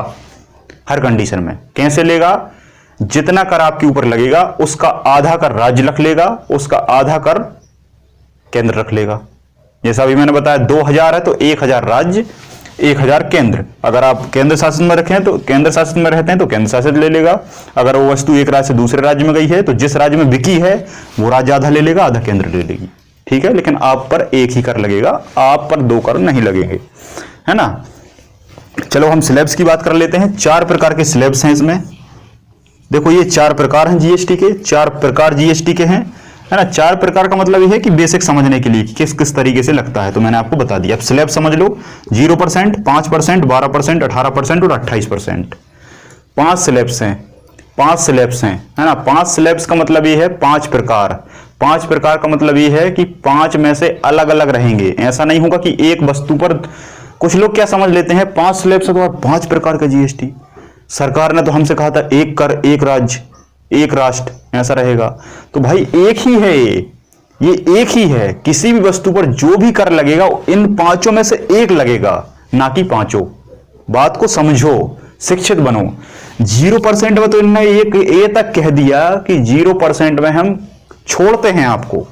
हर कंडीशन में। कैसे लेगा, जितना कर आपके ऊपर लगेगा उसका आधा कर राज्य रख लेगा, उसका आधा कर केंद्र रख लेगा। जैसा अभी मैंने बताया 2000 है तो 1000 राज्य 1000 केंद्र। अगर आप केंद्र शासित में रखें तो केंद्र शासित में रहते हैं तो केंद्र शासित ले लेगा। अगर वो वस्तु एक राज्य से दूसरे राज्य में गई है तो जिस राज्य में बिकी है वो राज्य आधा ले लेगा, आधा केंद्र ले लेगी। ठीक है, लेकिन आप पर एक ही कर लगेगा, आप पर 2 कर नहीं लगेंगे, है ना। चलो हम स्लैब्स की बात कर लेते हैं। 4 प्रकार के स्लैब्स हैं इसमें। देखो ये 4 प्रकार हैं जीएसटी के, 4 प्रकार जीएसटी के हैं, है ना। 4 प्रकार का मतलब यह है कि बेसिक समझने के लिए किस किस तरीके से लगता है तो मैंने आपको बता दिया। अब स्लैब समझ लो, 0%, 5%, 12%, 18% और 28%। 5 स्लैब्स हैं, 5 स्लैब्स हैं, है ना। 5 स्लैब्स का मतलब ये है 5 प्रकार। 5 प्रकार का मतलब ये है कि 5 में से अलग अलग रहेंगे। ऐसा नहीं होगा कि एक वस्तु पर, कुछ लोग क्या समझ लेते हैं 5 स्लैब्स है तो 5 प्रकार का जीएसटी। सरकार ने तो हमसे कहा था एक कर, एक राज्य, एक राष्ट्र, ऐसा रहेगा। तो भाई एक ही है, ये एक ही है। किसी भी वस्तु पर जो भी कर लगेगा इन 5 में से एक लगेगा, ना कि 5। बात को समझो, शिक्षित बनो। 0% में तो इन्होंने एक ए तक कह दिया कि 0% में हम छोड़ते हैं आपको।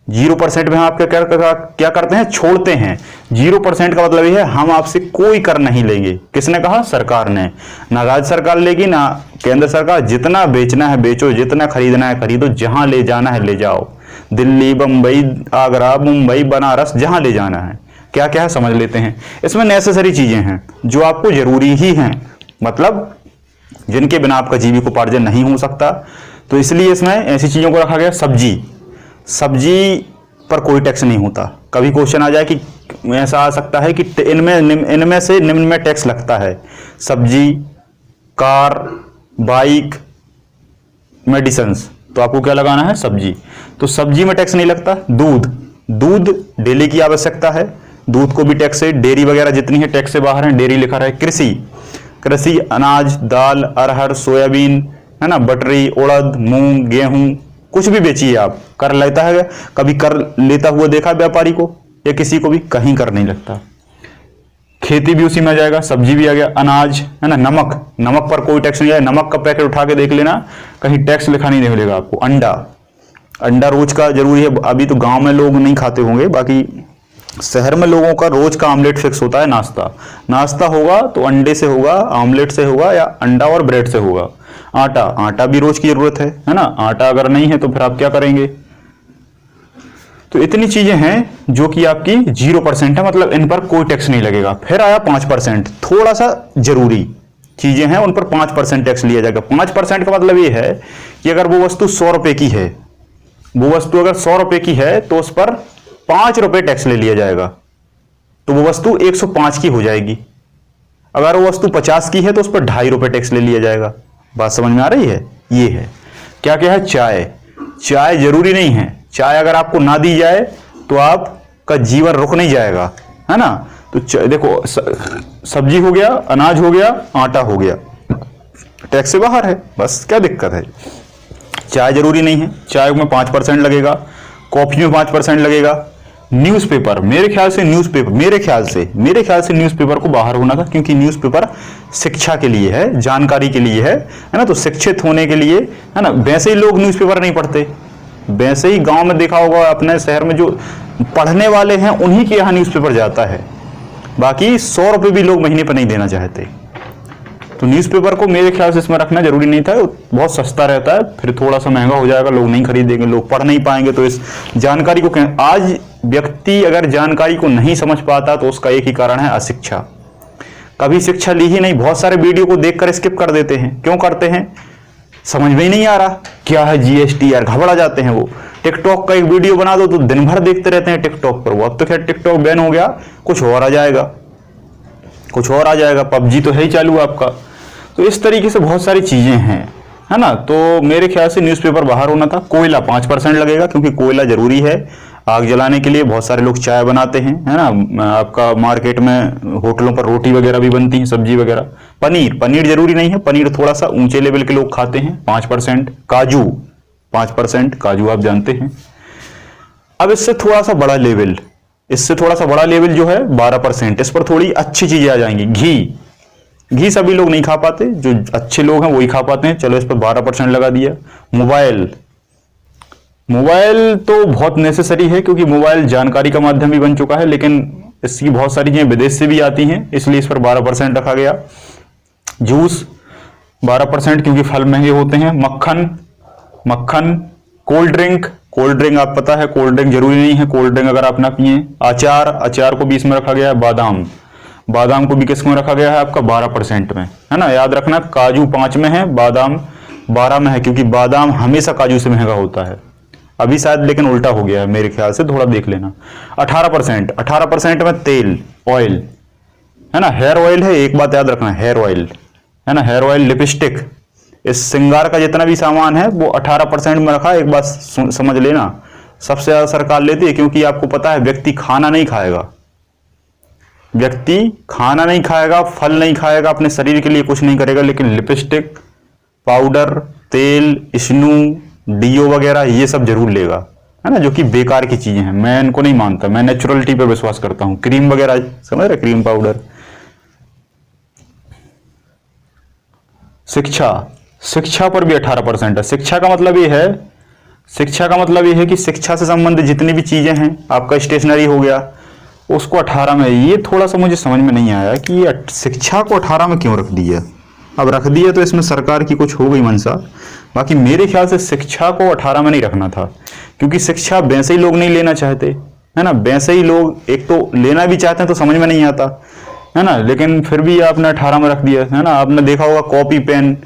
0% में आप क्या करते हैं, छोड़ते हैं। 0% का मतलब यह है हम आपसे कोई कर नहीं लेंगे। किसने कहा, सरकार ने। ना राज्य सरकार लेगी ना केंद्र सरकार। जितना बेचना है बेचो, जितना खरीदना है खरीदो, जहां ले जाना है ले जाओ। दिल्ली, बंबई, आगरा, मुंबई, बनारस, जहां ले जाना है। क्या क्या है समझ लेते हैं। इसमें नेसेसरी चीजें हैं जो आपको जरूरी ही हैं, मतलब जिनके बिना आपका जीविकोपार्जन नहीं हो सकता। तो इसलिए इसमें ऐसी चीजों को रखा गया। सब्जी पर कोई टैक्स नहीं होता। कभी क्वेश्चन आ जाए कि ऐसा आ सकता है कि इनमें से निम्न में टैक्स लगता है। सब्जी, कार, बाइक, मेडिसिन्स, तो आपको क्या लगाना है, सब्जी। तो सब्जी में टैक्स नहीं लगता। दूध डेली की आवश्यकता है, दूध को भी टैक्स है। डेयरी वगैरह जितनी है टैक्स से बाहर है। डेयरी लिखा रहा है। कृषि, अनाज, दाल, अरहर, सोयाबीन, है ना, बटरी, उड़द, मूंग, गेहूं, कुछ भी बेचिए आप, कर लेता है। कभी कर लेता हुआ देखा व्यापारी को या किसी को भी, कहीं कर नहीं लगता। खेती भी उसी में आ जाएगा, सब्जी भी आ गया। अनाज, है ना। नमक पर कोई टैक्स नहीं है। नमक का पैकेट उठा के देख लेना, कहीं टैक्स लिखा नहीं मिलेगा आपको। अंडा रोज का जरूरी है। अभी तो गांव में लोग नहीं खाते होंगे, बाकी शहर में लोगों का रोज का आमलेट फिक्स होता है। नाश्ता होगा तो अंडे से होगा, आमलेट से होगा या अंडा और ब्रेड से होगा। आटा भी रोज की जरूरत है ना। आटा अगर नहीं है तो फिर आप क्या करेंगे। तो इतनी चीजें हैं जो कि आपकी 0% है, मतलब इन पर कोई टैक्स नहीं लगेगा। फिर आया 5%, थोड़ा सा जरूरी चीजें हैं, उन पर 5% टैक्स लिया जाएगा। 5% का मतलब ये है कि अगर वो वस्तु 100 रुपए की है, वो वस्तु अगर 100 रुपए की है तो उस पर 5 रुपए टैक्स ले लिया जाएगा, तो वो वस्तु 105 की हो जाएगी। अगर वो वस्तु 50 की है तो उस पर 2.5 रुपए टैक्स ले लिया जाएगा। बात समझ में आ रही है। ये है क्या क्या है। चाय जरूरी नहीं है। चाय अगर आपको ना दी जाए तो आपका जीवन रुक नहीं जाएगा, है है ना। तो देखो सब्जी हो गया, अनाज हो गया, आटा हो गया, टैक्स से बाहर है, बस क्या दिक्कत है। चाय जरूरी नहीं है, चाय में 5% लगेगा, कॉफी में 5% लगेगा। न्यूज़पेपर, मेरे ख्याल से न्यूज़पेपर, मेरे ख्याल से न्यूज़पेपर को बाहर होना था, क्योंकि न्यूज़पेपर शिक्षा के लिए है, जानकारी के लिए है ना। तो शिक्षित होने के लिए, है ना। वैसे ही लोग न्यूज़पेपर नहीं पढ़ते, वैसे ही गांव में देखा होगा, अपने शहर में जो पढ़ने वाले हैं उन्हीं के यहाँ न्यूज़पेपर जाता है, बाकी 100 रुपये भी लोग महीने पर नहीं देना चाहते। तो न्यूज़पेपर को मेरे ख्याल से इसमें रखना जरूरी नहीं था, बहुत सस्ता रहता है, फिर थोड़ा सा महंगा हो जाएगा, लोग नहीं खरीदेंगे, लोग पढ़ नहीं पाएंगे। तो इस जानकारी को, आज व्यक्ति अगर जानकारी को नहीं समझ पाता तो उसका एक ही कारण है, अशिक्षा। कभी शिक्षा ली ही नहीं, बहुत सारे वीडियो को देखकर स्किप कर देते हैं। क्यों करते हैं? समझ में ही नहीं आ रहा क्या है जीएसटी, यार घबरा जाते हैं वो। टिकटॉक का एक वीडियो बना दो तो दिन भर देखते रहते हैं टिकटॉक पर। वो अब तो खैर टिकटॉक बैन हो गया, कुछ और आ जाएगा, कुछ और आ जाएगा, पबजी तो है ही चालू आपका। तो इस तरीके से बहुत सारी चीजें हैं, है ना। तो मेरे ख्याल से न्यूज़पेपर बाहर होना था। कोयला 5% लगेगा, क्योंकि कोयला जरूरी है आग जलाने के लिए। बहुत सारे लोग चाय बनाते हैं, है ना। आपका मार्केट में होटलों पर रोटी वगैरह भी बनती है, सब्जी वगैरह। पनीर जरूरी नहीं है, पनीर थोड़ा सा ऊंचे लेवल के लोग खाते हैं, 5%। काजू 5%, काजू आप जानते हैं। अब इससे थोड़ा सा बड़ा लेवल जो है 12%, इस पर थोड़ी अच्छी चीजें आ जाएंगी। घी सभी लोग नहीं खा पाते, जो अच्छे लोग हैं वही खा पाते हैं, चलो इस पर 12% लगा दिया। मोबाइल तो बहुत नेसेसरी है, क्योंकि मोबाइल जानकारी का माध्यम भी बन चुका है, लेकिन इसकी बहुत सारी चीजें विदेश से भी आती हैं, इसलिए इस पर 12% रखा गया। जूस 12%, क्योंकि फल महंगे होते हैं। मक्खन, कोल्ड ड्रिंक आप पता है, कोल्ड ड्रिंक जरूरी नहीं है, कोल्ड ड्रिंक अगर आप ना पिए। अचार को भी इसमें रखा गया है। बादाम को भी किस में रखा गया है आपका? 12% में, है ना। याद रखना, काजू 5 में है, बादाम 12 में है, क्योंकि बादाम हमेशा काजू से महंगा होता है। अभी शायद लेकिन उल्टा हो गया है मेरे ख्याल से, थोड़ा देख लेना। 18% में तेल, ऑयल, है ना। हेयर ऑयल है, एक बात याद रखना, हेयर ऑयल, है ना। हेयर ऑयल, लिपस्टिक, इस श्रृंगार का जितना भी सामान है वो 18% में रखा है। एक बात समझ लेना, सबसे ज्यादा सरकार लेती है, क्योंकि आपको पता है व्यक्ति खाना नहीं खाएगा, फल नहीं खाएगा, अपने शरीर के लिए कुछ नहीं करेगा, लेकिन लिपस्टिक, पाउडर, तेल, स्नू, डीओ वगैरह ये सब जरूर लेगा, है ना, जो कि बेकार की चीजें हैं। मैं इनको नहीं मानता, मैं नेचुरलिटी पे विश्वास करता हूं। क्रीम वगैरह समझ रहे, क्रीम, पाउडर। शिक्षा पर भी 18% है। शिक्षा का मतलब ये है कि शिक्षा से संबंधित जितनी भी चीजें हैं, आपका स्टेशनरी हो गया, उसको 18 में। ये थोड़ा सा मुझे समझ में नहीं आया कि ये शिक्षा को 18 में क्यों रख दिया। अब रख दिया तो इसमें सरकार की कुछ हो गई मंशा, बाकी मेरे ख्याल से शिक्षा को 18 में नहीं रखना था, क्योंकि शिक्षा वैसे ही लोग नहीं लेना चाहते, है ना। वैसे ही लोग एक तो लेना भी चाहते हैं तो समझ में नहीं आता, है ना, लेकिन फिर भी आपने 18 में रख दिया, है ना। आपने देखा होगा कॉपी पेन,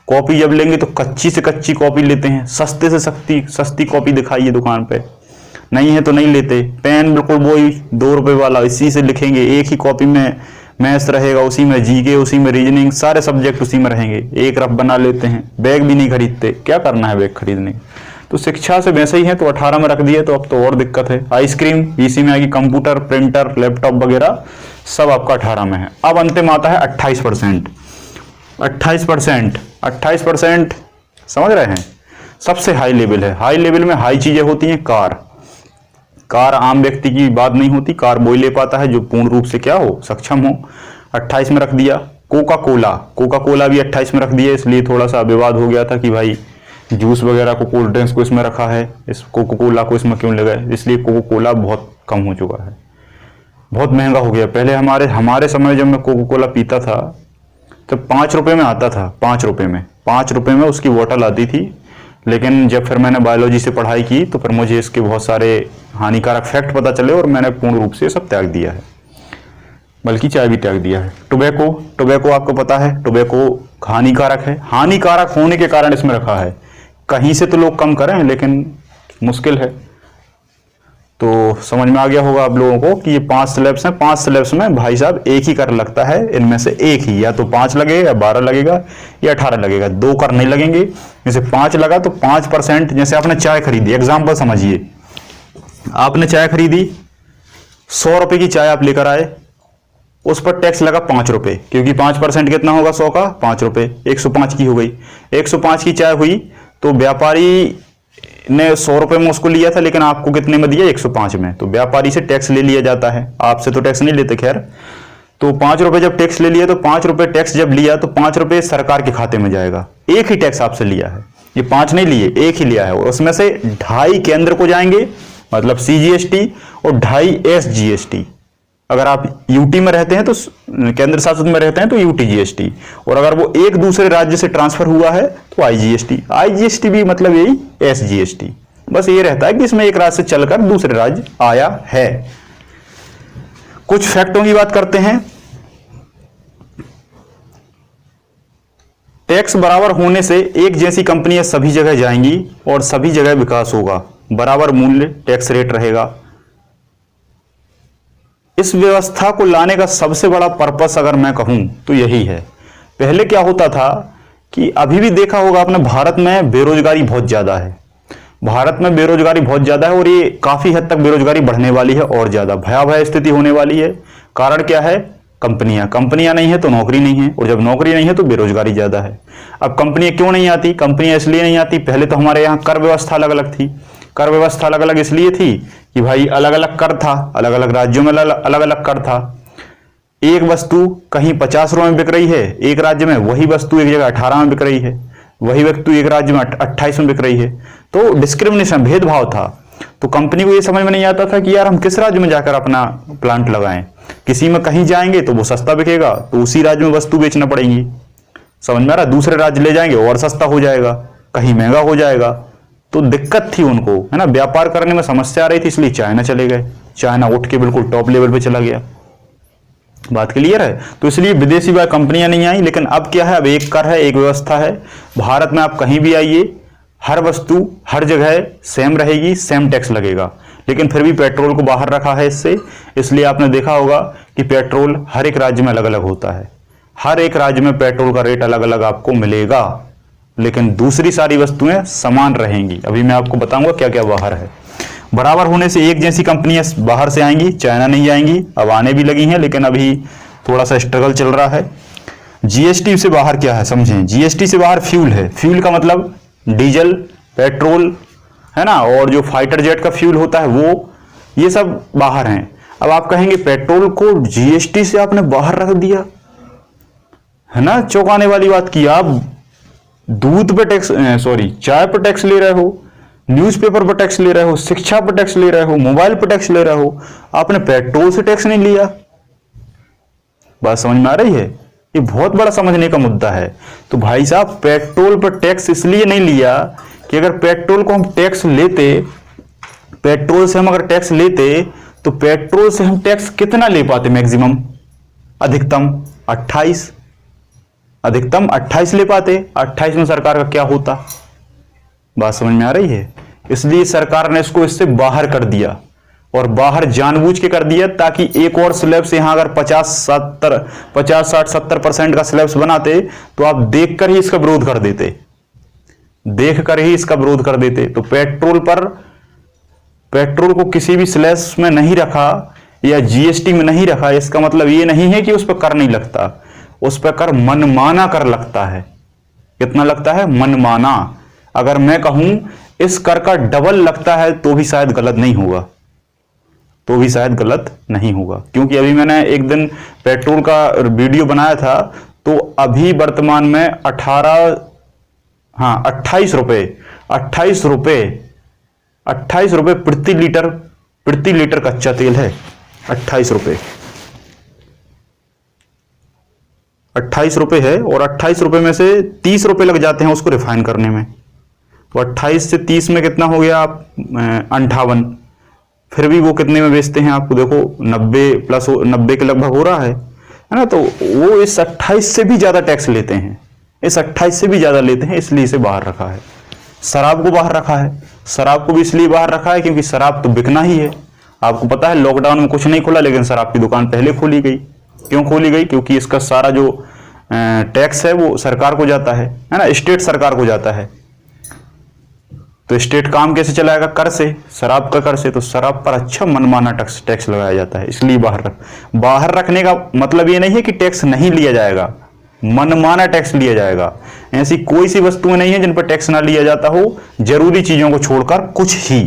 कॉपी जब लेंगे तो कच्ची से कच्ची कॉपी लेते हैं, सस्ते से सस्ती कॉपी दिखाइए दुकान पे, नहीं है तो नहीं लेते। पेन बिल्कुल वही 2 रुपए वाला, इसी से लिखेंगे, एक ही कॉपी में मैथ्स रहेगा, उसी में जीके, उसी में रीजनिंग, सारे सब्जेक्ट उसी में रहेंगे, एक रफ बना लेते हैं। बैग भी नहीं खरीदते, क्या करना है बैग खरीदने। तो शिक्षा से वैसे ही है, तो 18 में रख दिए, तो अब तो और दिक्कत है। आइसक्रीम इसी में आएगी, कंप्यूटर, प्रिंटर, लैपटॉप वगैरह सब आपका 18 में है। अब अंतिम आता है 28%। 28% समझ रहे हैं, सबसे हाई लेवल है। हाई लेवल में हाई चीजें होती हैं। कार आम व्यक्ति की बात नहीं होती, कार वही ले पाता है जो पूर्ण रूप से क्या हो, सक्षम हो। 28 में रख दिया। कोका कोला भी 28 में रख दिया, इसलिए थोड़ा सा विवाद हो गया था कि भाई जूस वगैरह को, कोल्ड ड्रिंक्स को इसमें रखा है, इस कोका कोला को इसमें क्यों लगाए, इसलिए कोका कोला बहुत कम हो चुका है, बहुत महंगा हो गया। पहले हमारे समय जब मैं कोका कोला पीता था तो 5 रुपए में आता था, 5 रुपए में उसकी बोतल आती थी। लेकिन जब फिर मैंने बायोलॉजी से पढ़ाई की तो फिर मुझे इसके बहुत सारे हानिकारक फैक्ट पता चले और मैंने पूर्ण रूप से सब त्याग दिया है, बल्कि चाय भी त्याग दिया है। टोबैको आपको पता है, टोबैको हानिकारक है, हानिकारक होने के कारण इसमें रखा है। कहीं से तो लोग कम करें, लेकिन मुश्किल है। तो समझ में आ गया होगा आप लोगों को कि ये 5 स्लैब्स हैं। 5 स्लैब्स में भाई साहब एक ही कर लगता है, इनमें से एक ही, या तो 5 लगेगा, या 12 लगेगा, या 18 लगेगा, 2 कर नहीं लगेंगे। जैसे 5 लगा तो 5%, जैसे आपने चाय खरीदी, एग्जाम्पल समझिए, आपने चाय खरीदी 100 रुपए की चाय आप लेकर आए, उस पर टैक्स लगा 5 रुपए, क्योंकि 5% कितना होगा 100 का 5 रुपए, 105 की हो गई। 105 की चाय हुई तो व्यापारी ने 100 रुपए में उसको लिया था, लेकिन आपको कितने में दिया 105 में, तो व्यापारी से टैक्स ले लिया जाता है। आपसे तो टैक्स नहीं लेते खैर। तो 5 रुपए जब टैक्स ले लिया तो 5 रुपए टैक्स जब लिया तो 5 रुपए सरकार के खाते में जाएगा। एक ही टैक्स आपसे लिया है, ये 5 नहीं लिए, एक ही लिया है। उसमें से 2.5 केंद्र को जाएंगे, मतलब CGST, और 2.5 SGST। अगर आप यूटी में रहते हैं तो केंद्र शासित में रहते हैं तो UTGST, और अगर वो एक दूसरे राज्य से ट्रांसफर हुआ है तो IGST भी मतलब यही SGST। बस ये रहता है कि इसमें एक राज्य से चलकर दूसरे राज्य आया है। कुछ फैक्टों की बात करते हैं। टैक्स बराबर होने से एक जैसी कंपनियां सभी जगह जाएंगी और सभी जगह विकास होगा, बराबर मूल्य टैक्स रेट रहेगा। इस व्यवस्था को लाने का सबसे बड़ा पर्पस अगर मैं कहूं तो यही है। पहले क्या होता था कि अभी भी देखा होगा आपने, भारत में बेरोजगारी बहुत ज्यादा है। भारत में बेरोजगारी बहुत ज्यादा है और ये काफी हद तक बेरोजगारी बढ़ने वाली है और ज्यादा भयावह स्थिति होने वाली है। कारण क्या है? कंपनियां नहीं है तो नौकरी नहीं है, और जब नौकरी नहीं है तो बेरोजगारी ज्यादा है। अब कंपनियां क्यों नहीं आती? कंपनियां इसलिए नहीं आती, पहले तो हमारे यहाँ कर व्यवस्था अलग अलग थी। कर व्यवस्था अलग अलग इसलिए थी कि भाई अलग अलग कर था, अलग अलग राज्यों में अलग अलग कर था। एक वस्तु कहीं 50 रुपए में बिक रही है एक राज्य में, वही वस्तु एक जगह 18 में बिक रही है, वही वस्तु एक राज्य में 28 में बिक रही है। तो डिस्क्रिमिनेशन, भेदभाव था। तो कंपनी को ये समझ में नहीं आता था कि यार हम किस राज्य में जाकर अपना प्लांट लगाएं। किसी में कहीं जाएंगे तो वो सस्ता बिकेगा, तो उसी राज्य में वस्तु बेचना पड़ेगी। समझ में आ रहा? दूसरे राज्य ले जाएंगे और सस्ता हो जाएगा, कहीं महंगा हो जाएगा। तो दिक्कत थी उनको, है ना, व्यापार करने में समस्या आ रही थी, इसलिए चाइना चले गए। चाइना उठ के बिल्कुल टॉप लेवल पे चला गया। बात क्लियर है? तो इसलिए विदेशी कंपनियां नहीं आई। लेकिन अब क्या है? अब एक कर है, एक व्यवस्था है। भारत में आप कहीं भी आइए, हर वस्तु हर जगह सेम रहेगी, सेम टैक्स लगेगा। लेकिन फिर भी पेट्रोल को बाहर रखा है इससे, इसलिए आपने देखा होगा कि पेट्रोल हर एक राज्य में अलग अलग होता है। हर एक राज्य में पेट्रोल का रेट अलग अलग आपको मिलेगा, लेकिन दूसरी सारी वस्तुएं समान रहेंगी। अभी मैं आपको बताऊंगा क्या क्या बाहर है। बराबर होने से एक जैसी कंपनियां बाहर से आएंगी, चाइना नहीं आएंगी। अब आने भी लगी हैं, लेकिन अभी थोड़ा सा स्ट्रगल चल रहा है। GST से बाहर क्या है समझें। GST से बाहर फ्यूल है। फ्यूल का मतलब डीजल, पेट्रोल, है ना, और जो फाइटर जेट का फ्यूल होता है वो, ये सब बाहर हैं। अब आप कहेंगे पेट्रोल को GST से आपने बाहर रख दिया, है ना, चौंकाने वाली बात की। आप दूध पे टैक्स, चाय पर टैक्स ले रहे हो, न्यूज़पेपर पर टैक्स ले रहे हो, शिक्षा पर टैक्स ले रहे हो, मोबाइल पर टैक्स ले रहे हो, आपने पेट्रोल से टैक्स नहीं लिया। बात समझ में आ रही है? ये बहुत बड़ा समझने का मुद्दा है। तो भाई साहब, पेट्रोल पर टैक्स इसलिए नहीं लिया कि अगर पेट्रोल को हम टैक्स लेते, पेट्रोल से हम अगर टैक्स लेते तो पेट्रोल से हम टैक्स कितना ले पाते? मैक्सिमम, अधिकतम 28, अधिकतम 28 ले पाते। 28 में सरकार का क्या होता? बात समझ में आ रही है? इसलिए सरकार ने इसको इससे बाहर कर दिया, और बाहर जानबूझ के कर दिया ताकि एक और स्लैब से, यहां अगर 50-60-70% का स्लैब्स बनाते तो आप देखकर ही इसका विरोध कर देते, देखकर ही इसका विरोध कर देते। तो पेट्रोल को किसी भी स्लैब्स में नहीं रखा या GST में नहीं रखा, इसका मतलब ये नहीं है कि उस पर कर नहीं लगता। उस पर कर मनमाना कर लगता है। कितना लगता है? मनमाना। अगर मैं कहूं इस कर का डबल लगता है तो भी शायद गलत नहीं होगा, तो भी शायद गलत नहीं होगा। क्योंकि अभी मैंने एक दिन पेट्रोल का वीडियो बनाया था, तो अभी वर्तमान में 28 रुपए प्रति लीटर कच्चा तेल है। 28 रुपए, 28 रुपए है, और 28 रुपए में से 30 रुपए लग जाते हैं उसको रिफाइन करने में। तो 28 से 30 में कितना हो गया आप? 58। फिर भी वो कितने में बेचते हैं आपको देखो, 90 के लगभग हो रहा है ना। तो वो इस 28 से भी ज्यादा टैक्स लेते हैं, इस 28 से भी ज्यादा लेते हैं, इसलिए इसे बाहर रखा है। शराब को बाहर रखा है। शराब को भी इसलिए बाहर रखा है क्योंकि शराब तो बिकना ही है। आपको पता है लॉकडाउन में कुछ नहीं खुला, लेकिन शराब की दुकान पहले खोली गई। क्यों खोली गई? क्योंकि इसका सारा जो टैक्स है वो सरकार को जाता है ना, स्टेट सरकार को जाता है। तो स्टेट काम कैसे चलाएगा? कर से, शराब का कर से। तो शराब पर अच्छा मनमाना टैक्स लगाया जाता है, इसलिए बाहर रखने का मतलब ये नहीं है कि टैक्स नहीं लिया जाएगा, मनमाना टैक्स लिया जाएगा। ऐसी कोई सी वस्तुएं नहीं है जिन पर टैक्स ना लिया जाता हो, जरूरी चीजों को छोड़कर कुछ ही।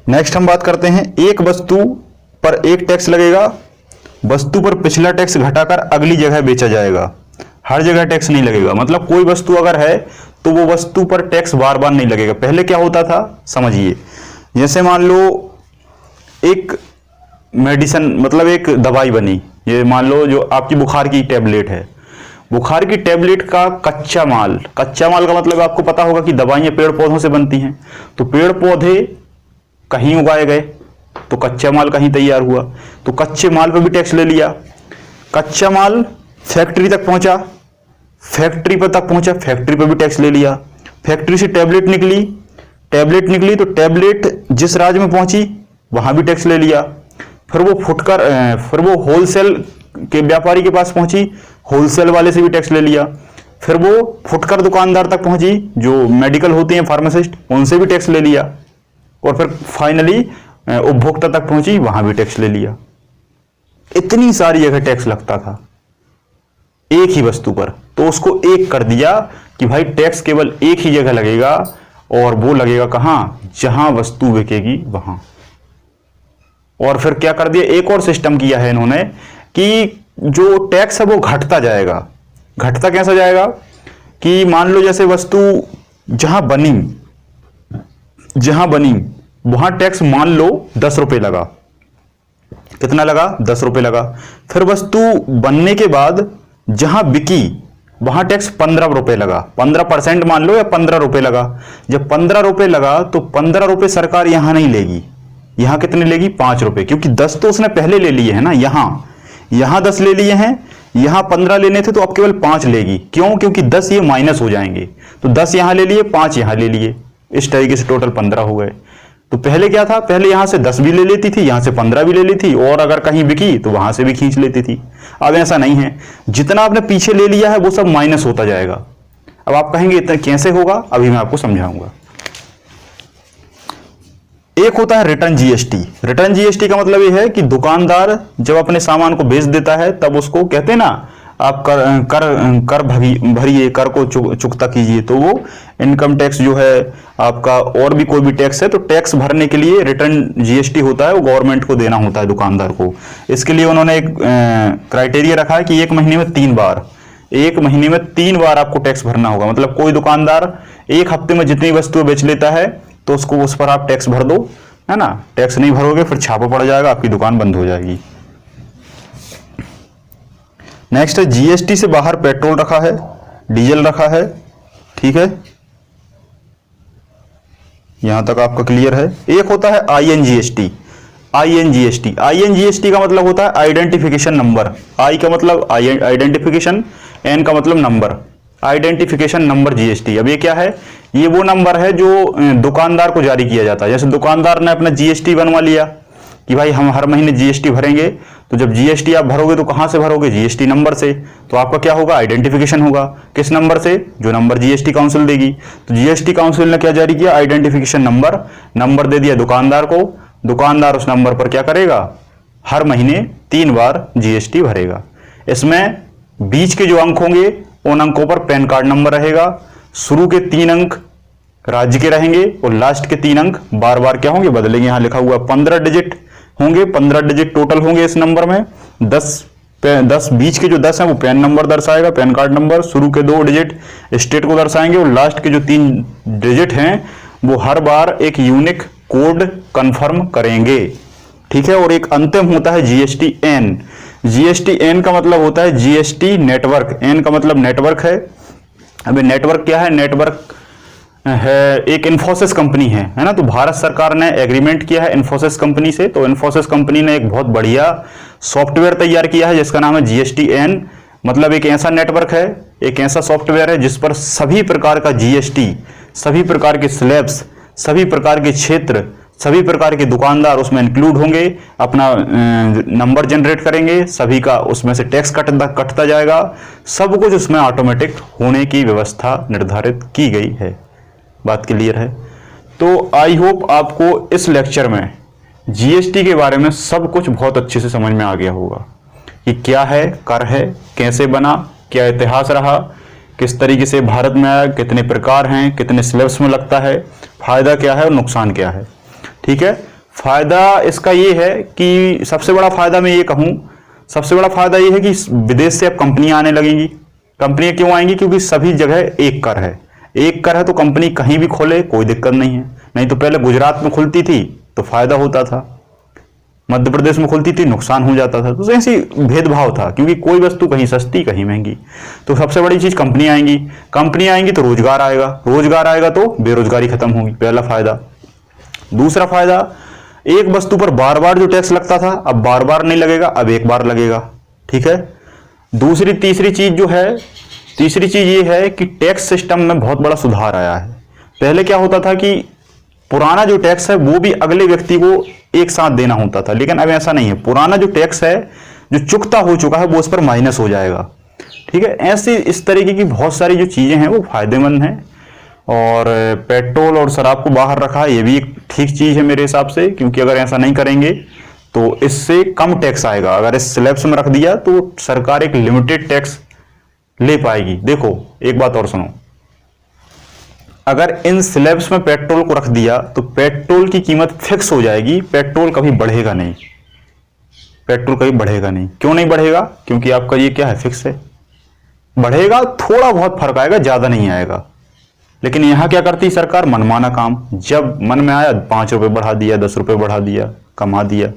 नेक्स्ट हम बात करते हैं, एक वस्तु पर एक टैक्स लगेगा, वस्तु पर पिछला टैक्स घटाकर अगली जगह बेचा जाएगा। हर जगह टैक्स नहीं लगेगा, मतलब कोई वस्तु अगर है तो वो वस्तु पर टैक्स बार बार नहीं लगेगा। पहले क्या होता था समझिए, जैसे मान लो एक मेडिसिन, मतलब एक दवाई बनी, ये मान लो जो आपकी बुखार की टैबलेट है, बुखार की टैबलेट का कच्चा माल का मतलब आपको पता होगा कि दवाइयां पेड़ पौधों से बनती हैं, तो पेड़ पौधे कहीं उगाए गए तो कच्चा माल कहीं तैयार हुआ, तो कच्चे माल पर भी टैक्स ले लिया। कच्चा माल फैक्ट्री तक पहुंचा, फैक्ट्री पर भी टैक्स ले लिया। फैक्ट्री से टैबलेट निकली तो टैबलेट जिस राज्य में पहुंची वहां भी टैक्स ले लिया। फिर वो होलसेल के व्यापारी के पास पहुंची, होलसेल वाले से भी टैक्स ले लिया। फिर वो फुटकर दुकानदार तक पहुंची, जो मेडिकल होते हैं फार्मासिस्ट, उनसे भी टैक्स ले लिया। और फिर फाइनली उपभोक्ता तक पहुंची, वहां भी टैक्स ले लिया। इतनी सारी जगह टैक्स लगता था एक ही वस्तु पर, तो उसको एक कर दिया कि भाई टैक्स केवल एक ही जगह लगेगा, और वो लगेगा कहां? जहां वस्तु बिकेगी वहां। और फिर क्या कर दिया, एक और सिस्टम किया है इन्होंने कि जो टैक्स है वो घटता जाएगा। घटता कैसा जाएगा कि मान लो जैसे वस्तु जहां बनी वहां टैक्स मान लो 10 रुपए लगा। कितना लगा? 10 रुपए लगा। फिर वस्तु बनने के बाद जहां बिकी वहां टैक्स 15 रुपए लगा, 15% मान लो, या 15 रुपए लगा। जब 15 रुपए लगा तो 15 रुपए सरकार यहां नहीं लेगी, यहां कितने लेगी? 5 रुपए, क्योंकि 10 तो उसने पहले ले लिए है ना, यहां 10 ले लिए हैं, यहां 15 लेने थे तो अब केवल 5 लेगी। क्यों? क्योंकि 10 ये माइनस हो जाएंगे, तो 10 यहां ले लिए, 5 यहां ले लिए, इस तरीके से टोटल 15 हो गए। तो पहले क्या था, पहले यहां से 10 भी ले लेती थी, यहां से 15 भी ले लेती, और अगर कहीं बिकी तो वहां से भी खींच लेती थी। अब ऐसा नहीं है, जितना आपने पीछे ले लिया है वो सब माइनस होता जाएगा। अब आप कहेंगे इतना कैसे होगा, अभी मैं आपको समझाऊंगा। एक होता है रिटर्न जीएसटी। रिटर्न जीएसटी का मतलब यह है कि दुकानदार जब अपने सामान को बेच देता है तब उसको कहते हैं ना, आप कर भरिए, कर को चुकता कीजिए, तो वो इनकम टैक्स जो है आपका, और भी कोई भी टैक्स है, तो टैक्स भरने के लिए रिटर्न जीएसटी होता है, वो गवर्नमेंट को देना होता है दुकानदार को। इसके लिए उन्होंने एक क्राइटेरिया रखा है कि एक महीने में 3 बार आपको टैक्स भरना होगा। मतलब कोई दुकानदार एक हफ्ते में जितनी वस्तुएं बेच लेता है तो उसको उस पर आप टैक्स भर दो, है ना। टैक्स नहीं भरोगे फिर छापा पड़ जाएगा, आपकी दुकान बंद हो जाएगी। नेक्स्ट है जीएसटी से बाहर पेट्रोल रखा है, डीजल रखा है, ठीक है, यहां तक आपका क्लियर है। एक होता है आईएनजीएसटी। आईएनजीएसटी का मतलब होता है आइडेंटिफिकेशन नंबर। आई का मतलब आइडेंटिफिकेशन, एन का मतलब नंबर, आइडेंटिफिकेशन नंबर जीएसटी। अब ये क्या है? ये वो नंबर है जो दुकानदार को जारी किया जाता है। जैसे दुकानदार ने अपना जीएसटी बनवा लिया कि भाई हम हर महीने जीएसटी भरेंगे, तो जब जीएसटी आप भरोगे तो कहां से भरोगे? जीएसटी नंबर से। तो आपका क्या होगा? आइडेंटिफिकेशन होगा। किस नंबर से? जो नंबर जीएसटी काउंसिल देगी। तो जीएसटी काउंसिल ने क्या जारी किया? आइडेंटिफिकेशन नंबर दे दिया दुकानदार को। दुकानदार उस नंबर पर क्या करेगा? हर महीने 3 बार जीएसटी भरेगा। इसमें बीच के जो अंक होंगे उन अंकों पर पैन कार्ड नंबर रहेगा। शुरू के 3 अंक राज्य के रहेंगे और लास्ट के 3 अंक बार बार क्या होंगे? बदलेंगे। यहां लिखा हुआ 15 डिजिट होंगे, 15 डिजिट टोटल होंगे इस नंबर में। 10 बीच के जो 10 हैं वो पैन नंबर दर्शाएगा, पैन कार्ड नंबर। शुरू के 2 डिजिट स्टेट को दर्शाएंगे और लास्ट के जो 3 डिजिट हैं वो हर बार एक यूनिक कोड कंफर्म करेंगे, ठीक है। और एक अंतिम होता है जीएसटी एन। जीएसटी एन का मतलब होता है जीएसटी नेटवर्क। एन का मतलब नेटवर्क है। अभी नेटवर्क क्या है? नेटवर्क है एक इन्फोसिस कंपनी है ना। तो भारत सरकार ने एग्रीमेंट किया है इन्फोसिस कंपनी से। तो इन्फोसिस कंपनी ने एक बहुत बढ़िया सॉफ्टवेयर तैयार किया है जिसका नाम है जीएसटी एन। मतलब एक ऐसा नेटवर्क है, एक ऐसा सॉफ्टवेयर है जिस पर सभी प्रकार का जीएसटी, सभी प्रकार के स्लैब्स, सभी प्रकार के क्षेत्र, सभी प्रकार के दुकानदार उसमें इंक्लूड होंगे, अपना नंबर जनरेट करेंगे, सभी का उसमें से टैक्स कटता जाएगा, सब कुछ उसमें ऑटोमेटिक होने की व्यवस्था निर्धारित की गई है। बात क्लियर है? तो आई होप आपको इस लेक्चर में जीएसटी के बारे में सब कुछ बहुत अच्छे से समझ में आ गया होगा कि क्या है, कर है, कैसे बना, क्या इतिहास रहा, किस तरीके से भारत में आया, कितने प्रकार हैं, कितने सिलेबस में लगता है, फायदा क्या है और नुकसान क्या है। ठीक है, फायदा इसका ये है कि सबसे बड़ा फायदा मैं ये कहूँ, सबसे बड़ा फायदा ये है कि विदेश से अब कंपनियां आने लगेंगी। कंपनियां क्यों आएंगी? क्योंकि सभी जगह एक कर है। एक कर है तो कंपनी कहीं भी खोले कोई दिक्कत नहीं है। नहीं तो पहले गुजरात में खुलती थी तो फायदा होता था, मध्य प्रदेश में खुलती थी नुकसान हो जाता था। तो ऐसी भेदभाव था, क्योंकि कोई वस्तु कहीं सस्ती कहीं महंगी। तो सबसे बड़ी चीज कंपनी आएंगी, कंपनी आएंगी तो रोजगार आएगा, रोजगार आएगा तो बेरोजगारी खत्म होगी, पहला फायदा। दूसरा फायदा, एक वस्तु पर बार बार जो टैक्स लगता था अब बार बार नहीं लगेगा, अब एक बार लगेगा। ठीक है। तीसरी चीज ये है कि टैक्स सिस्टम में बहुत बड़ा सुधार आया है। पहले क्या होता था कि पुराना जो टैक्स है वो भी अगले व्यक्ति को एक साथ देना होता था, लेकिन अब ऐसा नहीं है। पुराना जो टैक्स है जो चुकता हो चुका है वो उस पर माइनस हो जाएगा। ठीक है। ऐसे इस तरीके की बहुत सारी जो चीजें हैं वो फायदेमंद हैं। और पेट्रोल और शराब को बाहर रखा है, ये भी एक ठीक चीज है मेरे हिसाब से, क्योंकि अगर ऐसा नहीं करेंगे तो इससे कम टैक्स आएगा। अगर इस स्लैब्स में रख दिया तो सरकार एक लिमिटेड टैक्स ले पाएगी। देखो एक बात और सुनो, अगर इन स्लैब्स में पेट्रोल को रख दिया तो पेट्रोल की कीमत फिक्स हो जाएगी, पेट्रोल कभी बढ़ेगा नहीं, पेट्रोल कभी बढ़ेगा नहीं। क्यों नहीं बढ़ेगा? क्योंकि आपका ये क्या है, फिक्स है। बढ़ेगा थोड़ा बहुत फर्क आएगा, ज्यादा नहीं आएगा। लेकिन यहां क्या करती सरकार? मनमाना काम, जब मन में आया 5 रुपए बढ़ा दिया, 10 रुपए बढ़ा दिया, कमा दिया।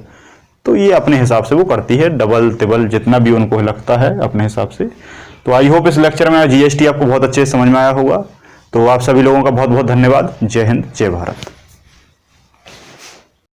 तो ये अपने हिसाब से वो करती है, डबल तिबल जितना भी उनको लगता है अपने हिसाब से। तो आई होप इस लेक्चर में जीएसटी आपको बहुत अच्छे से समझ में आया होगा। तो आप सभी लोगों का बहुत बहुत धन्यवाद। जय हिंद, जय भारत।